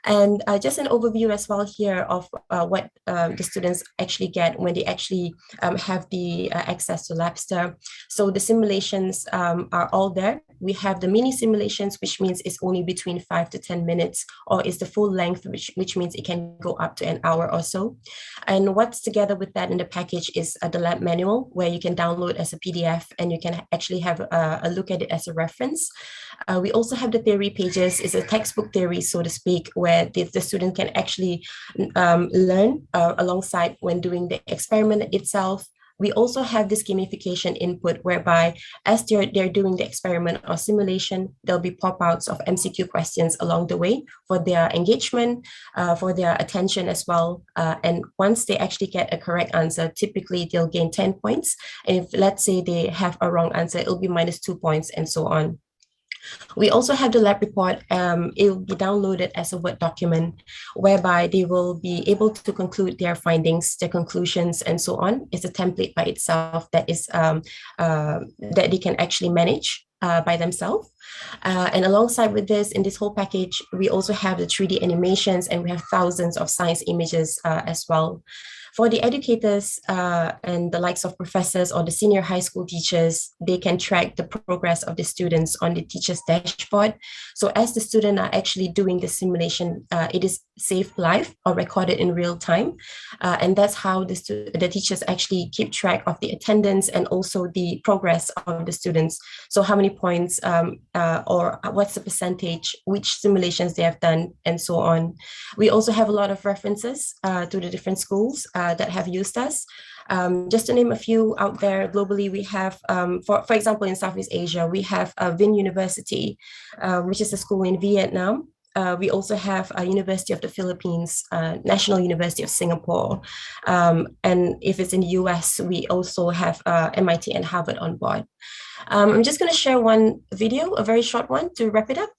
And just an overview as well here of what the students actually get when they actually have the access to Labster. So the simulations are all there. We have the mini simulations, which means it's only between 5 to 10 minutes, or is the full length, which means it can go up to an hour or so. And what's together with that in the package is the lab manual, where you can download as a PDF and you can actually have a look at it as a reference. We also have the theory pages. It's a textbook theory, so to speak, where the student can actually learn alongside when doing the experiment itself. We also have this gamification input, whereby as they're doing the experiment or simulation, there'll be pop-outs of MCQ questions along the way for their engagement, for their attention as well. And once they actually get a correct answer, typically they'll gain 10 points. And if let's say they have a wrong answer, it'll be -2 points and so on. We also have the lab report. It will be downloaded as a Word document, whereby they will be able to conclude their findings, their conclusions, and so on. It's a template by itself that is that they can actually manage by themselves. And alongside with this, in this whole package, we also have the 3D animations, and we have thousands of science images as well. For the educators and the likes of professors or the senior high school teachers, they can track the progress of the students on the teacher's dashboard. So as the student are actually doing the simulation, it is saved live or recorded in real time. And that's how the teachers actually keep track of the attendance and also the progress of the students. So how many points or what's the percentage, which simulations they have done, and so on. We also have a lot of references to the different schools that have used us. Just to name a few out there globally, we have, for example, in Southeast Asia, we have Vinh University, which is a school in Vietnam. We also have University of the Philippines, National University of Singapore. And if it's in the US, we also have MIT and Harvard on board. I'm just going to share one video, a very short one, to wrap it up.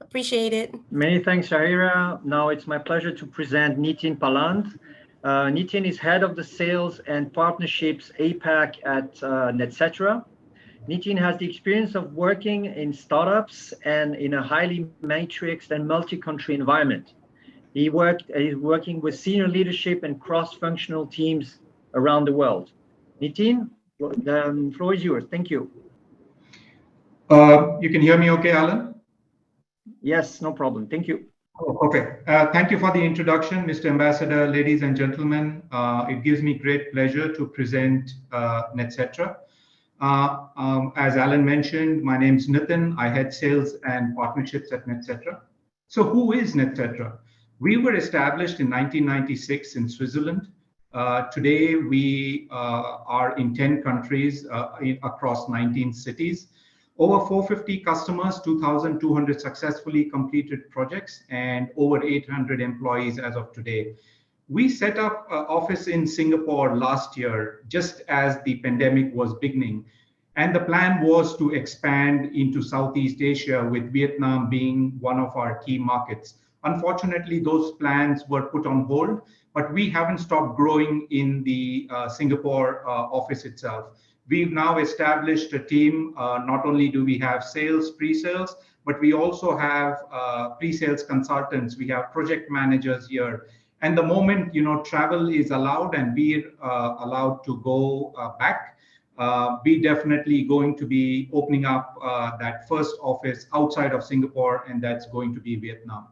Appreciate it.
Many thanks, Shahira. Now it's my pleasure to present Nitin Paland. Nitin is head of the sales and partnerships APAC at Netcetera. Nitin has the experience of working in startups and in a highly matrixed and multi-country environment. He's working with senior leadership and cross-functional teams around the world. Nitin, the floor is yours. Thank you.
You can hear me okay, Alan?
Yes, no problem. Thank you.
Oh, okay. Thank you for the introduction, Mr. Ambassador, ladies and gentlemen. It gives me great pleasure to present Netcetera. As Alan mentioned, my name is Nitin. I head sales and partnerships at Netcetera. So who is Netcetera? We were established in 1996 in Switzerland. Today, we are in 10 countries across 19 cities. Over 450 customers, 2,200 successfully completed projects, and over 800 employees as of today. We set up an office in Singapore last year, just as the pandemic was beginning. And the plan was to expand into Southeast Asia, with Vietnam being one of our key markets. Unfortunately, those plans were put on hold, but we haven't stopped growing in the Singapore office itself. We've now established a team. Not only do we have sales, pre-sales, but we also have pre-sales consultants. We have project managers here. And the moment travel is allowed and we're allowed to go back, we definitely going to be opening up that first office outside of Singapore, and that's going to be Vietnam.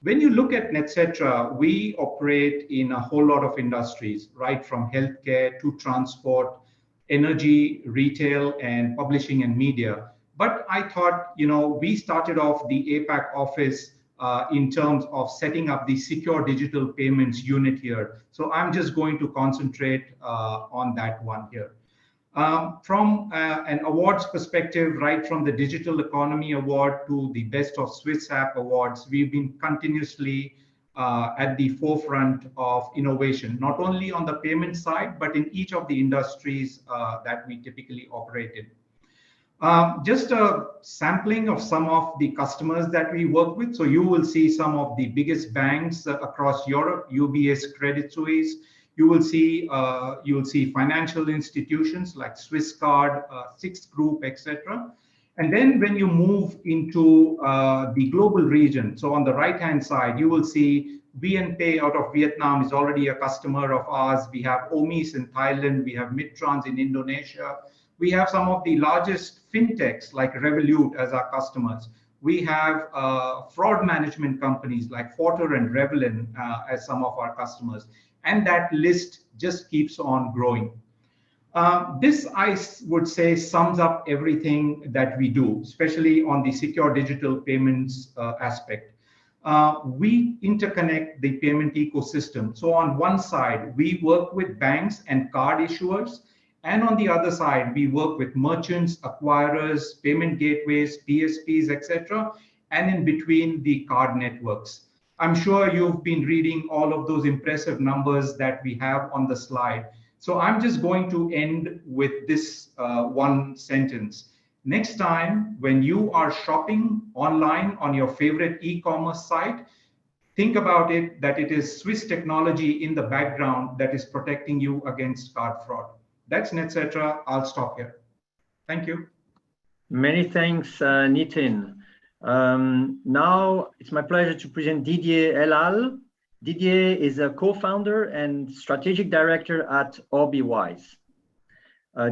When you look at Netcetera, we operate in a whole lot of industries, right from healthcare to transport, energy, retail, and publishing and media. But I thought, we started off the APAC office in terms of setting up the secure digital payments unit here. So I'm just going to concentrate on that one here. From an awards perspective, right from the Digital Economy Award to the Best of Swiss App Awards, we've been continuously at the forefront of innovation, not only on the payment side, but in each of the industries that we typically operate in. Just a sampling of some of the customers that we work with. So you will see some of the biggest banks across Europe, UBS, Credit Suisse. You will see financial institutions like Swisscard, Sixth Group, etc. And then when you move into the global region, so on the right-hand side, you will see BNP out of Vietnam is already a customer of ours. We have Omis in Thailand. We have Midtrans in Indonesia. We have some of the largest fintechs like Revolut as our customers. We have fraud management companies like Forter and Revlin as some of our customers. And that list just keeps on growing. This, I would say, sums up everything that we do, especially on the secure digital payments aspect. We interconnect the payment ecosystem. So on one side, we work with banks and card issuers. And on the other side, we work with merchants, acquirers, payment gateways, PSPs, etc. And in between, the card networks. I'm sure you've been reading all of those impressive numbers that we have on the slide. So I'm just going to end with this one sentence. Next time, when you are shopping online on your favorite e-commerce site, think about it that it is Swiss technology in the background that is protecting you against card fraud. That's Netcetera. I'll stop here. Thank you.
Many thanks, Nitin. Now it's my pleasure to present Didier Elal. Didier is a co-founder and strategic director at Obwise.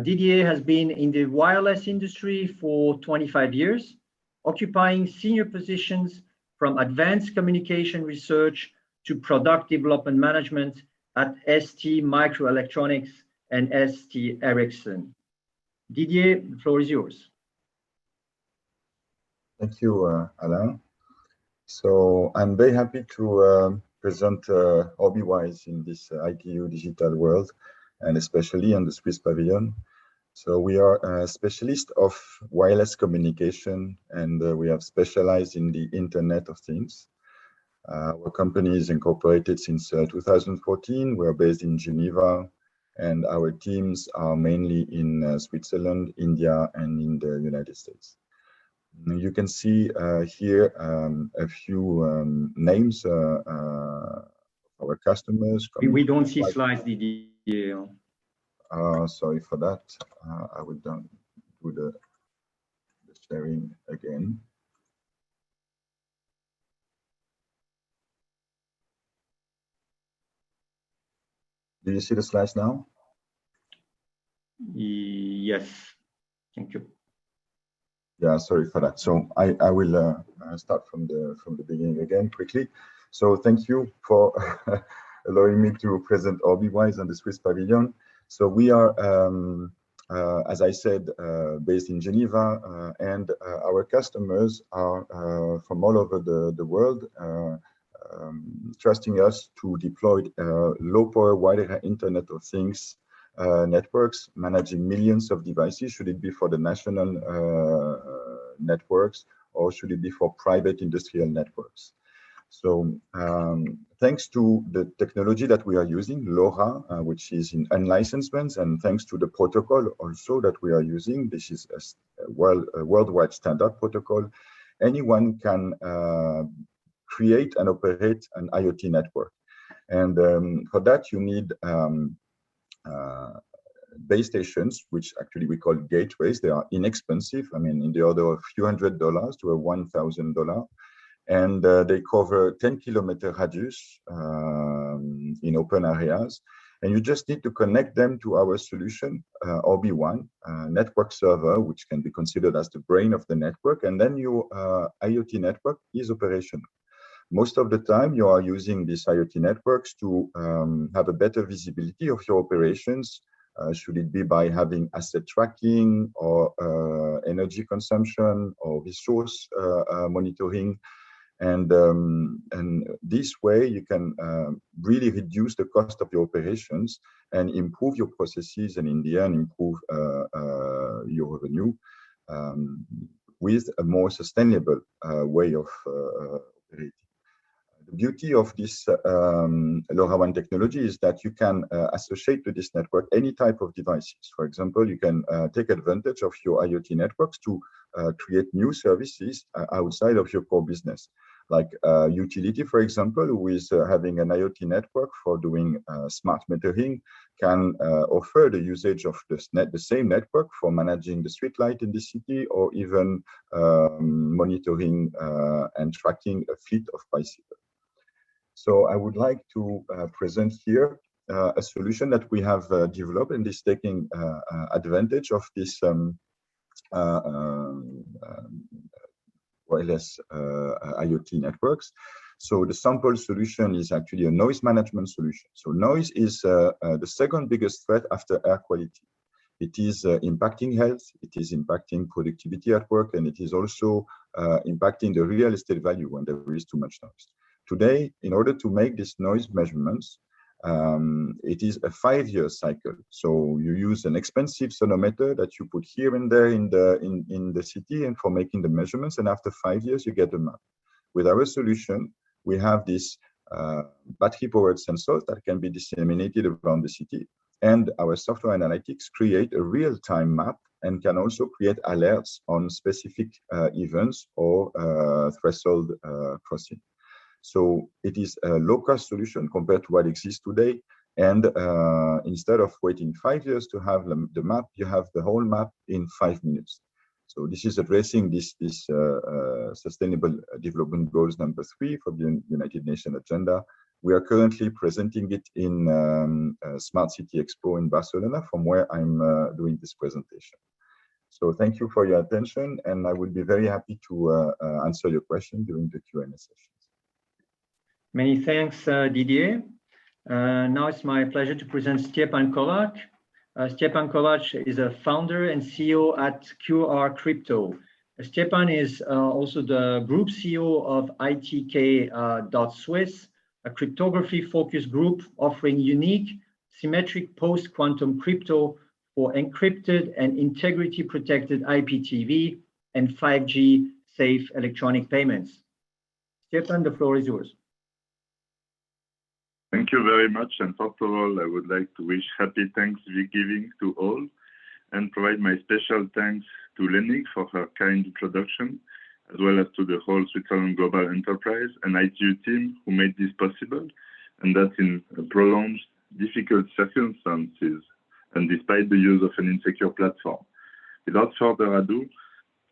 Didier has been in the wireless industry for 25 years, occupying senior positions from advanced communication research to product development management at ST Microelectronics and ST Ericsson. Didier, the floor is yours.
Thank you, Alain. So I'm very happy to present Obwise in this ITU digital world, and especially on the Swiss pavilion. So we are a specialist of wireless communication, and we have specialized in the Internet of Things. Our company is incorporated since 2014. We are based in Geneva, and our teams are mainly in Switzerland, India, and in the United States. You can see here a few names of our customers.
We don't see slides, Didier.
Sorry for that. I will do the sharing again. Do you see the slides now?
Yes, thank you.
Yeah, sorry for that. So I will start from the beginning again quickly. So thank you for allowing me to present Obwise on the Swiss pavilion. So we are, as I said, based in Geneva, and our customers are from all over the world, trusting us to deploy low power wide area Internet of Things networks, managing millions of devices. Should it be for the national networks, or should it be for private industrial networks? So thanks to the technology that we are using, LoRa, which is in unlicensed bands, and thanks to the protocol also that we are using, this is a worldwide standard protocol, anyone can create and operate an IoT network. And for that, you need base stations, which actually we call gateways. They are inexpensive. I mean, in the order of a few $100 to $1,000. And they cover 10-kilometer radius in open areas. And you just need to connect them to our solution, OB1, network server, which can be considered as the brain of the network. And then your IoT network is operational. Most of the time, you are using these IoT networks to have a better visibility of your operations. Should it be by having asset tracking or energy consumption or resource monitoring. And this way, you can really reduce the cost of your operations and improve your processes, and in the end, improve your revenue with a more sustainable way of operating. The beauty of this LoRaWAN technology is that you can associate to this network any type of devices. For example, you can take advantage of your IoT networks to create new services outside of your core business. Like utility, for example, who is having an IoT network for doing smart metering, can offer the usage of the same network for managing the street light in the city, or even monitoring and tracking a fleet of bicycles. So I would like to present here a solution that we have developed and is taking advantage of this wireless IoT networks. So the sample solution is actually a noise management solution. So noise is the second biggest threat after air quality. It is impacting health, it is impacting productivity at work, and it is also impacting the real estate value when there is too much noise. Today, in order to make these noise measurements, it is a 5-year cycle. So you use an expensive sonometer that you put here and there in the city, and for making the measurements, and after 5 years, you get a map. With our solution, we have this battery-powered sensors that can be disseminated around the city, and our software analytics create a real-time map and can also create alerts on specific events or threshold crossing. So it is a low-cost solution compared to what exists today. And instead of waiting 5 years to have the map, you have the whole map in 5 minutes. So this is addressing this Sustainable Development Goals number 3 for the United Nations agenda. We are currently presenting it in Smart City Expo in Barcelona, from where I'm doing this presentation. So thank you for your attention, and I will be very happy to answer your question during the Q&A session.
Many thanks, Didier. Now it's my pleasure to present Stjepan Kovac. Stjepan Kovac is a founder and CEO at QR Crypto. Stjepan is also the group CEO of ITK.Swiss, a cryptography-focused group offering unique, symmetric post-quantum crypto for encrypted and integrity-protected IPTV and 5G safe electronic payments. Stjepan, the floor is yours.
Thank you very much. And first of all, I would like to wish happy Thanksgiving to all and provide my special thanks to Lenny for her kind introduction, as well as to the whole Switzerland Global Enterprise and ITU team who made this possible, and that in prolonged, difficult circumstances, and despite the use of an insecure platform. Without further ado,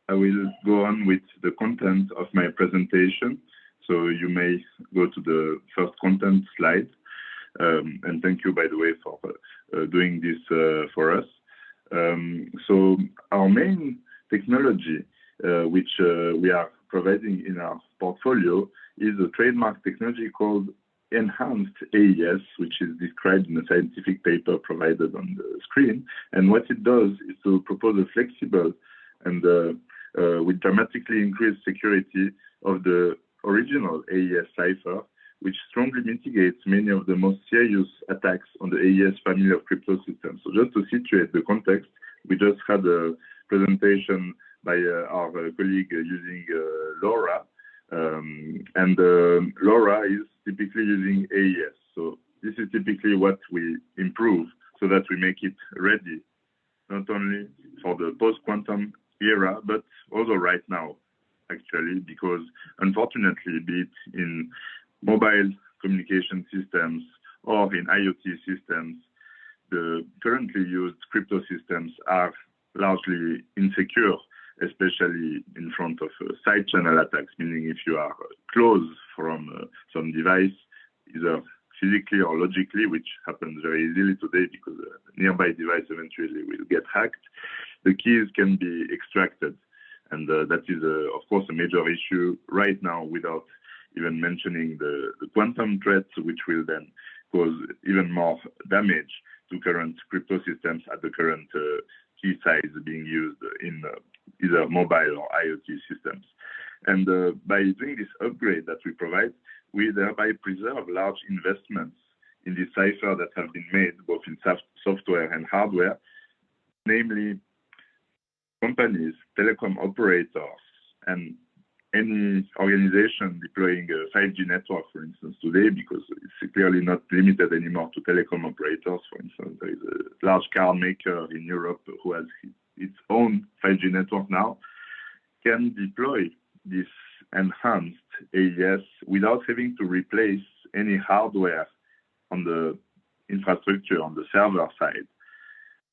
I will go on with the content of my presentation. So you may go to the first content slide. And thank you, by the way, for doing this for us. So our main technology, which we are providing in our portfolio, is a trademark technology called enhanced AES, which is described in a scientific paper provided on the screen. And what it does is to propose a flexible and with dramatically increased security of the original AES cipher, which strongly mitigates many of the most serious attacks on the AES family of crypto systems. So just to situate the context, we just had a presentation by our colleague using LoRa, and LoRa is typically using AES. So this is typically what we improve so that we make it ready, not only for the post-quantum era, but also right now, actually, because unfortunately, be it in mobile communication systems or in IoT systems, the currently used crypto systems are largely insecure, especially in front of side channel attacks, meaning if you are close from some device, either physically or logically, which happens very easily today because a nearby device eventually will get hacked, the keys can be extracted. And that is, of course, a major issue right now, without even mentioning the quantum threats, which will then cause even more damage to current crypto systems at the current key size being used in either mobile or IoT systems. And by doing this upgrade that we provide, we thereby preserve large investments in the cipher that have been made both in software and hardware, namely companies, telecom operators, and any organization deploying a 5G network, for instance, today, because it's clearly not limited anymore to telecom operators. For instance, there is a large car maker in Europe who has its own 5G network now, can deploy this enhanced AES without having to replace any hardware on the infrastructure, on the server side.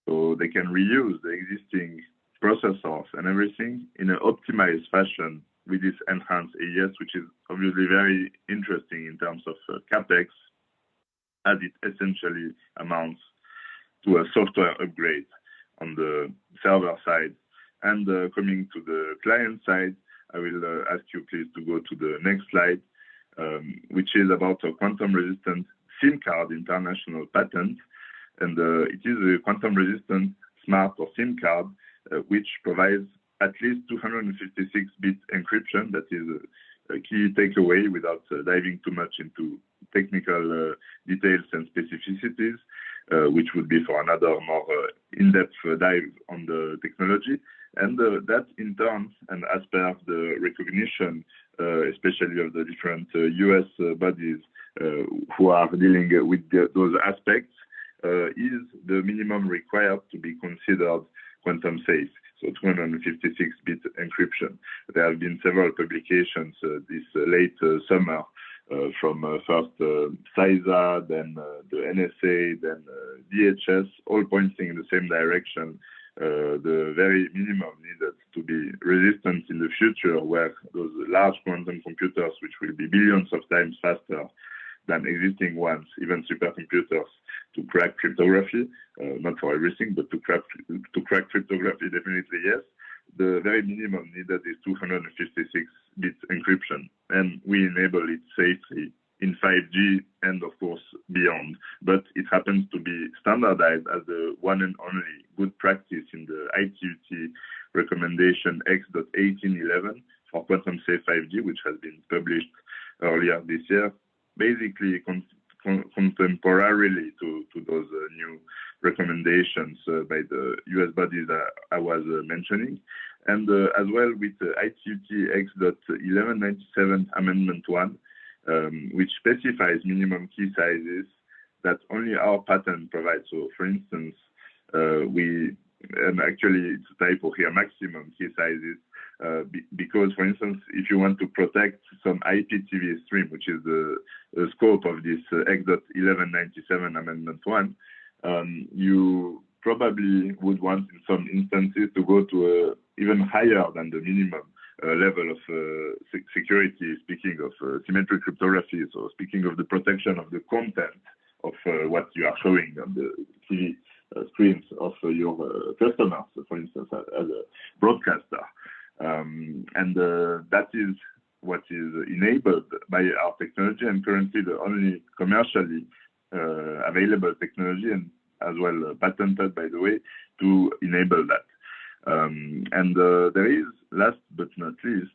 So they can reuse the existing processors and everything in an optimized fashion with this enhanced AES, which is obviously very interesting in terms of CapEx, as it essentially amounts to a software upgrade on the server side. And coming to the client side, I will ask you please to go to the next slide, which is about a quantum-resistant SIM card international patent. And it is a quantum-resistant smart or SIM card, which provides at least 256-bit encryption. That is a key takeaway without diving too much into technical details and specificities, which would be for another more in-depth dive on the technology. And that in turn, and as per the recognition, especially of the different US bodies who are dealing with those aspects, is the minimum required to be considered quantum safe. So 256-bit encryption. There have been several publications this late summer from first CISA, then the NSA, then DHS, all pointing in the same direction. The very minimum needed to be resistant in the future, where those large quantum computers, which will be billions of times faster than existing ones, even supercomputers, to crack cryptography, not for everything, but to crack cryptography, definitely yes. The very minimum needed is 256-bit encryption, and we enable it safely in 5G and, of course, beyond. But it happens to be standardized as the one and only good practice in the ITU recommendation X.1811 for quantum safe 5G, which has been published earlier this year, basically contemporarily to those new recommendations by the US bodies I was mentioning. And as well with the ITU X.1197 Amendment 1, which specifies minimum key sizes that only our patent provides. So for instance, we and actually it's a typo here, maximum key sizes, because, for instance, if you want to protect some IPTV stream, which is the scope of this X.1197 Amendment 1, you probably would want, in some instances, to go to even higher than the minimum level of security, speaking of symmetric cryptography, so speaking of the protection of the content of what you are showing on the TV screens of your customers, for instance, as a broadcaster. And that is what is enabled by our technology, and currently the only commercially available technology, and as well patented, by the way, to enable that. And there is, last but not least,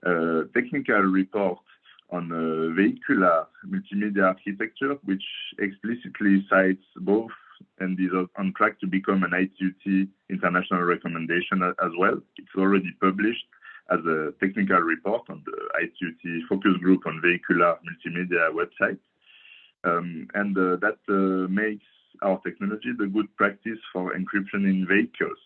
a technical report on vehicular multimedia architecture, which explicitly cites both and is on track to become an ITU-T international recommendation as well. It's already published as a technical report on the ITU-T focus group on vehicular multimedia website. And that makes our technology the good practice for encryption in vehicles.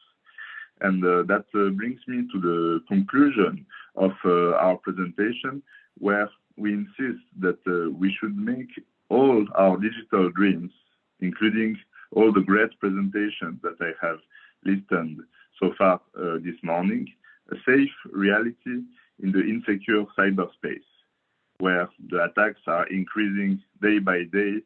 And that brings me to the conclusion of our presentation, where we insist that we should make all our digital dreams, including all the great presentations that I have listened so far this morning, a safe reality in the insecure cyberspace, where the attacks are increasing day by day.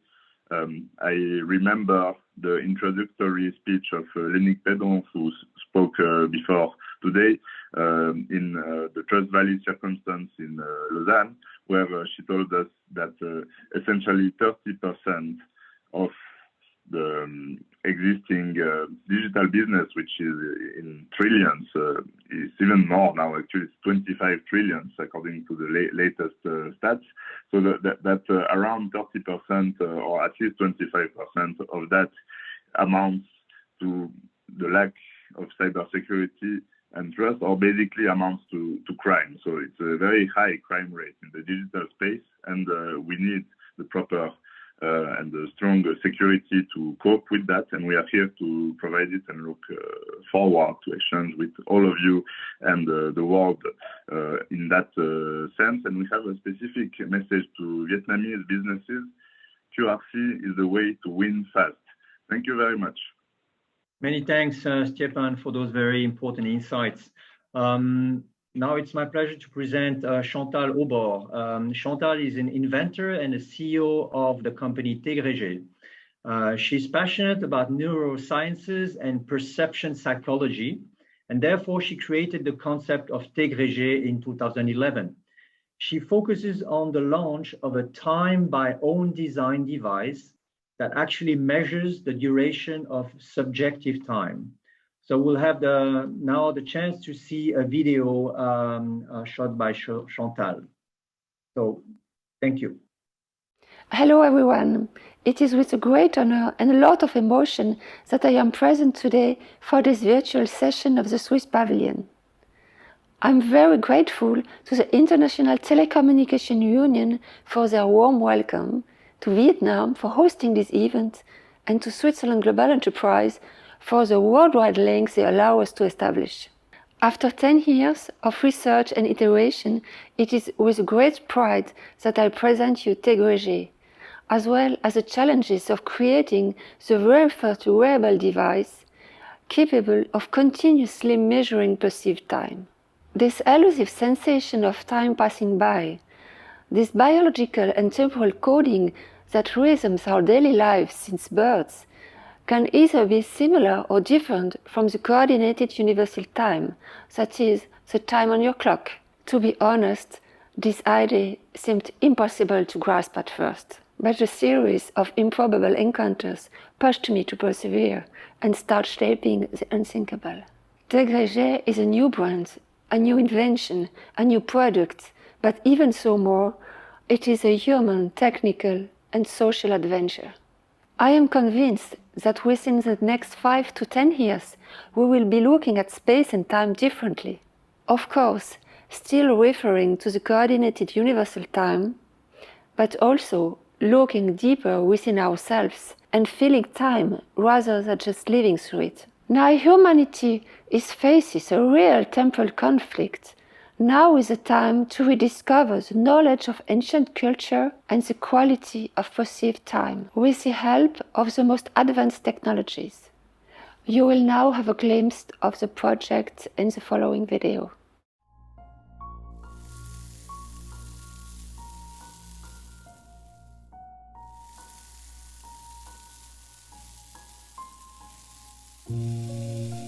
I remember the introductory speech of Lénique Pedron, who spoke before today in the Trust Valley circumstance in Lausanne, where she told us that essentially 30% of the existing digital business, which is in trillions, is even more now. Actually, it's 25 trillions according to the latest stats. So that around 30% or at least 25% of that amounts to the lack of cybersecurity and trust, or basically amounts to crime. So it's a very high crime rate in the digital space, and we need the proper and the strong security to cope with that, and we are here to provide it and look forward to exchange with all of you and the world in that sense. And we have a specific message to Vietnamese businesses. QRC is the way to win fast. Thank you very much.
Many thanks, Stjepan, for those very important insights. Now it's my pleasure to present Chantal Aubord. Chantal is an inventor and a CEO of the company Tegrege. She's passionate about neurosciences and perception psychology, and therefore she created the concept of Tegrege in 2011. She focuses on the launch of a time by own design device that actually measures the duration of subjective time. So we'll have now the chance to see a video shot by Chantal. So thank you.
Hello, everyone. It is with a great honor and a lot of emotion that I am present today for this virtual session of the Swiss Pavilion. I'm very grateful to the International Telecommunication Union for their warm welcome, to Vietnam for hosting this event, and to Switzerland Global Enterprise for the worldwide links they allow us to establish. After 10 years of research and iteration, it is with great pride that I present you Tegrege, as well as the challenges of creating the very first wearable device capable of continuously measuring perceived time. This elusive sensation of time passing by, this biological and temporal coding that rhythms our daily lives since birth, can either be similar or different from the coordinated universal time, that is, the time on your clock. To be honest, this idea seemed impossible to grasp at first, but a series of improbable encounters pushed me to persevere and start shaping the unthinkable. Tegrege is a new brand, a new invention, a new product, but even so more, it is a human, technical, and social adventure. I am convinced that within the next 5 to 10 years, we will be looking at space and time differently. Of course, still referring to the coordinated universal time, but also looking deeper within ourselves and feeling time rather than just living through it. Now humanity faces a real temporal conflict. Now is the time to rediscover the knowledge of ancient culture and the quality of perceived time with the help of the most advanced technologies. You will now have a glimpse of the project in the following video.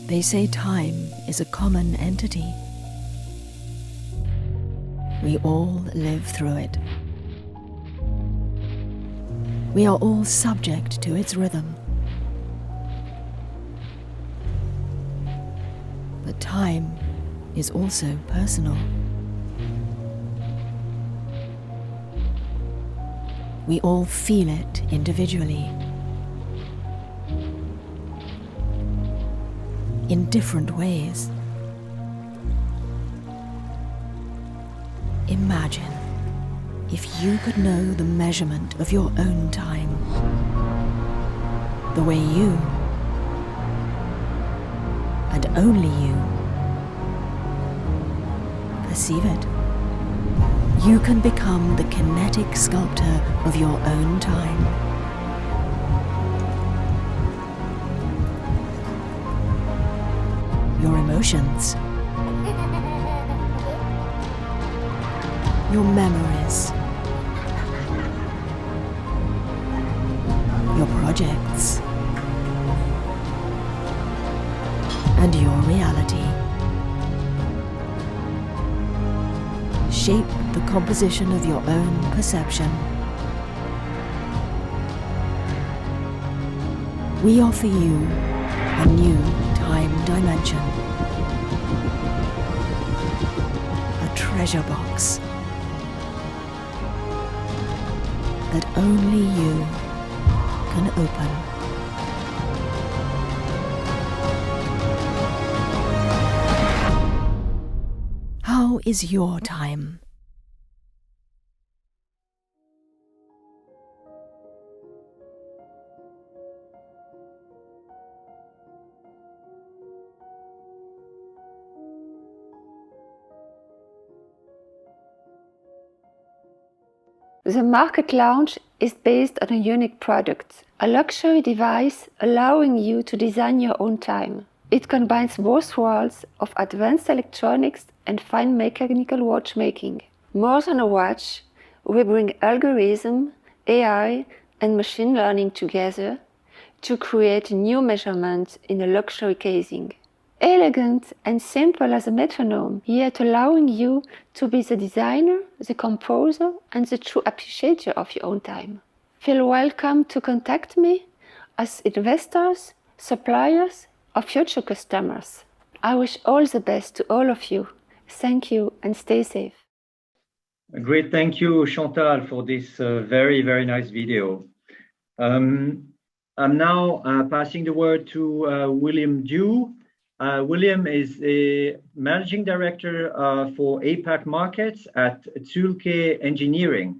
They say time is a common entity. We all live through it. We are all subject to its rhythm. But time is also personal. We all feel it individually, in different ways. Imagine if you could know the measurement of your own time, the way you, and only you, perceive it. You can become the kinetic sculptor of your own time. Your emotions, your memories, your projects, and your reality. Shape the composition of your own perception. We offer you a new time dimension, a treasure box that only you can open. How is your time?
The market launch is based on a unique product, a luxury device allowing you to design your own time. It combines both worlds of advanced electronics and fine mechanical watchmaking. More than a watch, we bring algorithm, AI, and machine learning together to create new measurements in a luxury casing. Elegant and simple as a metronome, yet allowing you to be the designer, the composer, and the true appreciator of your own time. Feel welcome to contact me as investors, suppliers, or future customers. I wish all the best to all of you. Thank you and stay safe.
A great thank you, Chantal, for this very, very nice video. I'm now passing the word to William Dew. William is a Managing Director for APAC Markets at Zulke Engineering.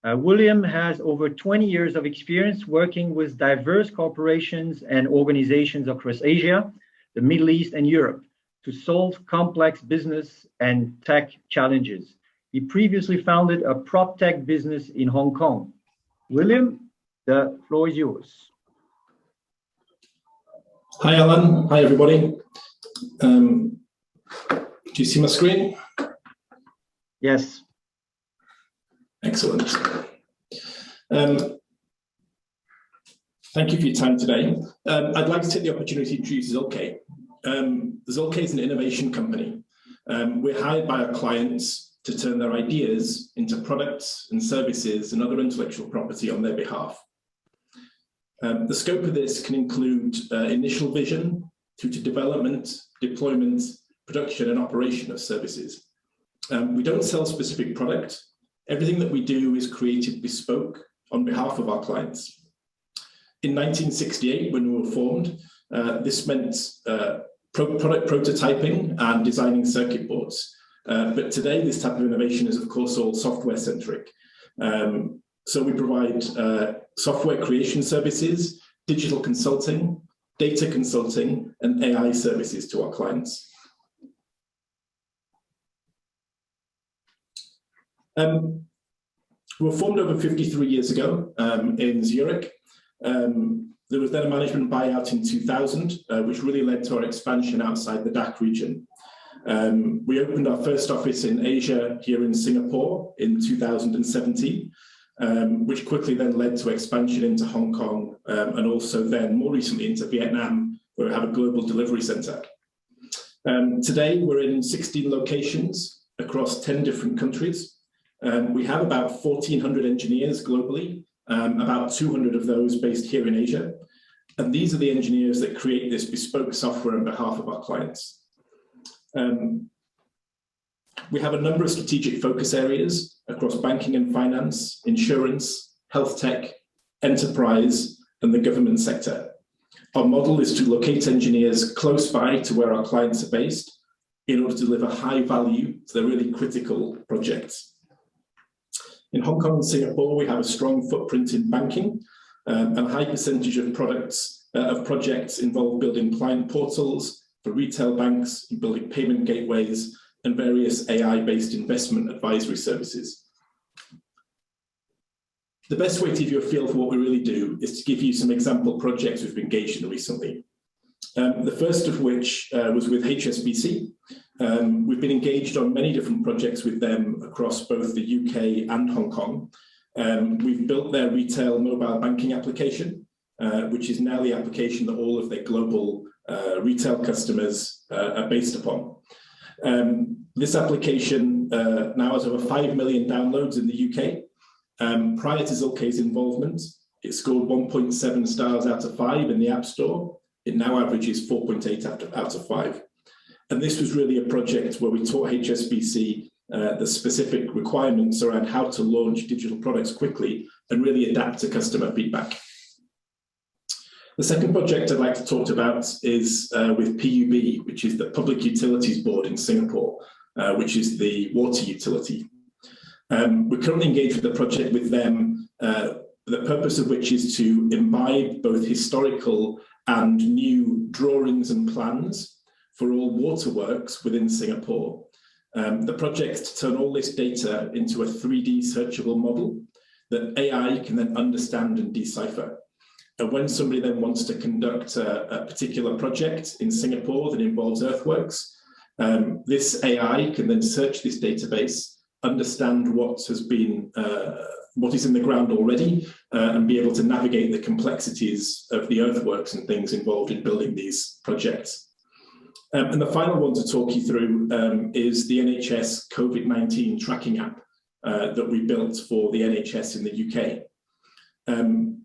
William has over 20 years of experience working with diverse corporations and organizations across Asia, the Middle East, and Europe to solve complex business and tech challenges. He previously founded a prop tech business in Hong Kong. William, the floor is yours.
Hi, Alan. Hi, everybody. Do you see my screen?
Yes.
Excellent. Thank you for your time today. I'd like to take the opportunity to introduce Zulke. Zulke is an innovation company. We're hired by our clients to turn their ideas into products and services and other intellectual property on their behalf. The scope of this can include initial vision through to development, deployment, production, and operation of services. We don't sell specific product. Everything that we do is created bespoke on behalf of our clients. In 1968, when we were formed, this meant product prototyping and designing circuit boards. But today, this type of innovation is, of course, all software-centric. So we provide software creation services, digital consulting, data consulting, and AI services to our clients. We were formed over 53 years ago in Zurich. There was then a management buyout in 2000, which really led to our expansion outside the DACH region. We opened our first office in Asia here in Singapore in 2017, which quickly then led to expansion into Hong Kong and also then more recently into Vietnam, where we have a global delivery center. Today, we're in 16 locations across 10 different countries. We have about 1,400 engineers globally, about 200 of those based here in Asia. And these are the engineers that create this bespoke software on behalf of our clients. We have a number of strategic focus areas across banking and finance, insurance, health tech, enterprise, and the government sector. Our model is to locate engineers close by to where our clients are based in order to deliver high value to the really critical projects. In Hong Kong and Singapore, we have a strong footprint in banking, and a high percentage of projects involve building client portals for retail banks, building payment gateways, and various AI-based investment advisory services. The best way to give you a feel for what we really do is to give you some example projects we've engaged in recently. The first of which was with HSBC. We've been engaged on many different projects with them across both the UK and Hong Kong. We've built their retail mobile banking application, which is now the application that all of their global retail customers are based upon. This application now has over 5 million downloads in the UK. Prior to Zulke's involvement, it scored 1.7 stars out of 5 in the App Store. It now averages 4.8 out of 5. And this was really a project where we taught HSBC the specific requirements around how to launch digital products quickly and really adapt to customer feedback. The second project I'd like to talk about is with PUB, which is the Public Utilities Board in Singapore, which is the water utility. We're currently engaged with the project with them, the purpose of which is to imbibe both historical and new drawings and plans for all waterworks within Singapore. The project is to turn all this data into a 3D searchable model that AI can then understand and decipher. And when somebody then wants to conduct a particular project in Singapore that involves earthworks, this AI can then search this database, understand what has been, what is in the ground already, and be able to navigate the complexities of the earthworks and things involved in building these projects. And the final one to talk you through is the NHS COVID-19 tracking app that we built for the NHS in the UK.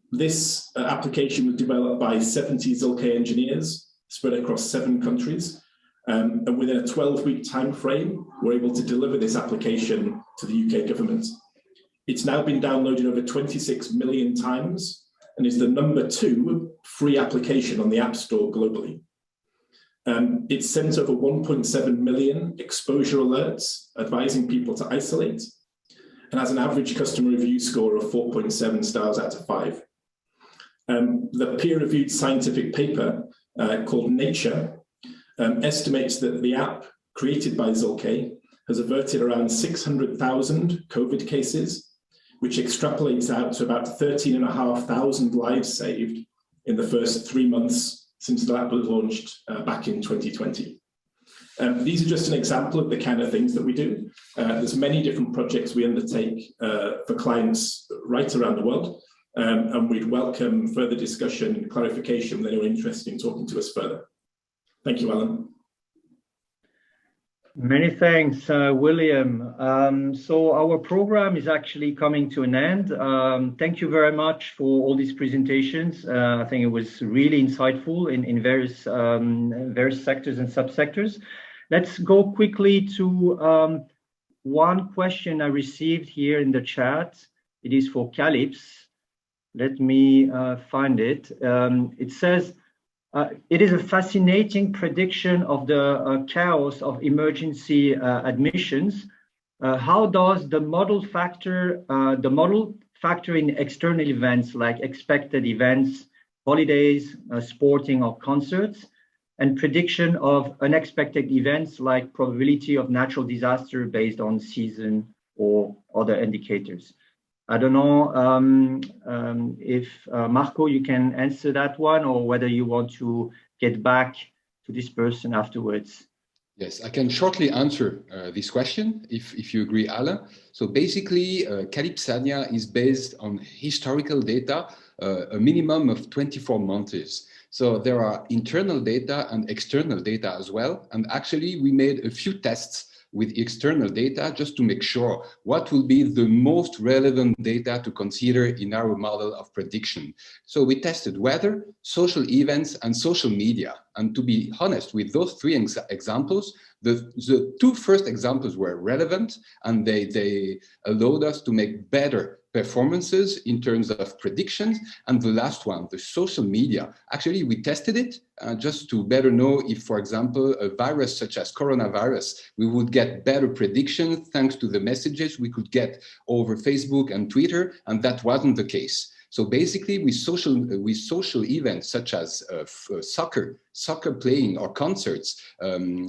This application was developed by 70 Zulke engineers spread across 7 countries. And within a 12-week time frame, we're able to deliver this application to the UK government. It's now been downloaded over 26 million times and is the #2 free application on the App Store globally. It's sent over 1.7 million exposure alerts advising people to isolate and has an average customer review score of 4.7 stars out of 5. The peer-reviewed scientific paper called Nature estimates that the app created by Zulke has averted around 600,000 COVID cases, which extrapolates out to about 13,500 lives saved in the first 3 months since the app was launched back in 2020. These are just an example of the kind of things that we do. There's many different projects we undertake for clients right around the world, and we'd welcome further discussion and clarification with anyone interested in talking to us further. Thank you, Alan.
Many thanks, William. So our program is actually coming to an end. Thank you very much for all these presentations. I think it was really insightful in various sectors and subsectors. Let's go quickly to one question I received here in the chat. It is for Calyps. Let me find it. It says, it is a fascinating prediction of the chaos of emergency admissions. How does the model factor in external events like expected events holidays, sporting or concerts, and prediction of unexpected events like probability of natural disaster based on season or other indicators. I don't know if Marco, you can answer that one, or whether you want to get back to this person afterwards.
Yes, I can shortly answer this question, if you agree, Alain. So basically, Calipsonia is based on historical data, a minimum of 24 months. So there are internal data and external data as well. And actually, we made a few tests with external data just to make sure what will be the most relevant data to consider in our model of prediction. So we tested weather, social events, and social media. And to be honest, with those three examples, the two first examples were relevant, and they allowed us to make better performances in terms of predictions. And the last one, the social media, actually we tested it just to better know if, for example, a virus such as coronavirus, we would get better predictions thanks to the messages we could get over Facebook and Twitter, and that wasn't the case. So basically, with social events such as soccer playing or concerts,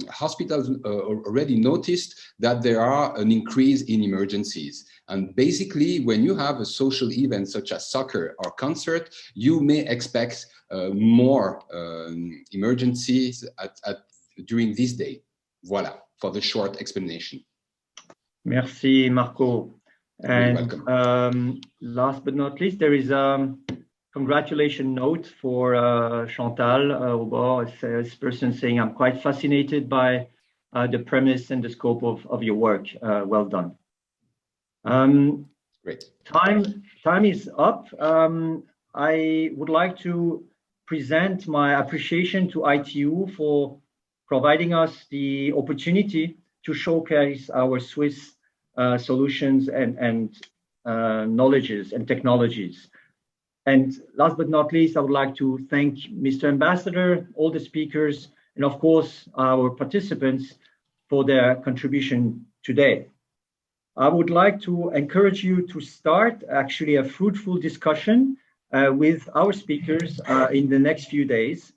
hospitals already noticed that there are an increase in emergencies. And basically, when you have a social event such as soccer or concert, you may expect more emergencies during this day. Voilà, for the short explanation.
Merci, Marco. And last but not least, there is a congratulation note for Chantal Aubord, this person saying, I'm quite fascinated by the premise and the scope of your work. Well done.
Great.
Time is up. I would like to present my appreciation to ITU for providing us the opportunity to showcase our Swiss solutions and knowledges and technologies. And last but not least, I would like to thank Mr. Ambassador, all the speakers, and of course, our participants for their contribution today. I would like to encourage you to start actually a fruitful discussion with our speakers in the next few days,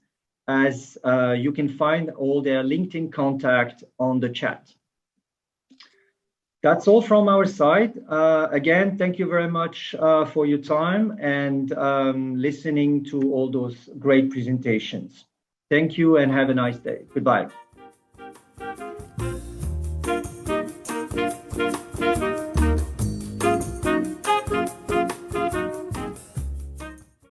as you can find all their LinkedIn contact on the chat. That's all from our side. Again, thank you very much for your time and listening to all those great presentations. Thank you and have a nice day. Goodbye.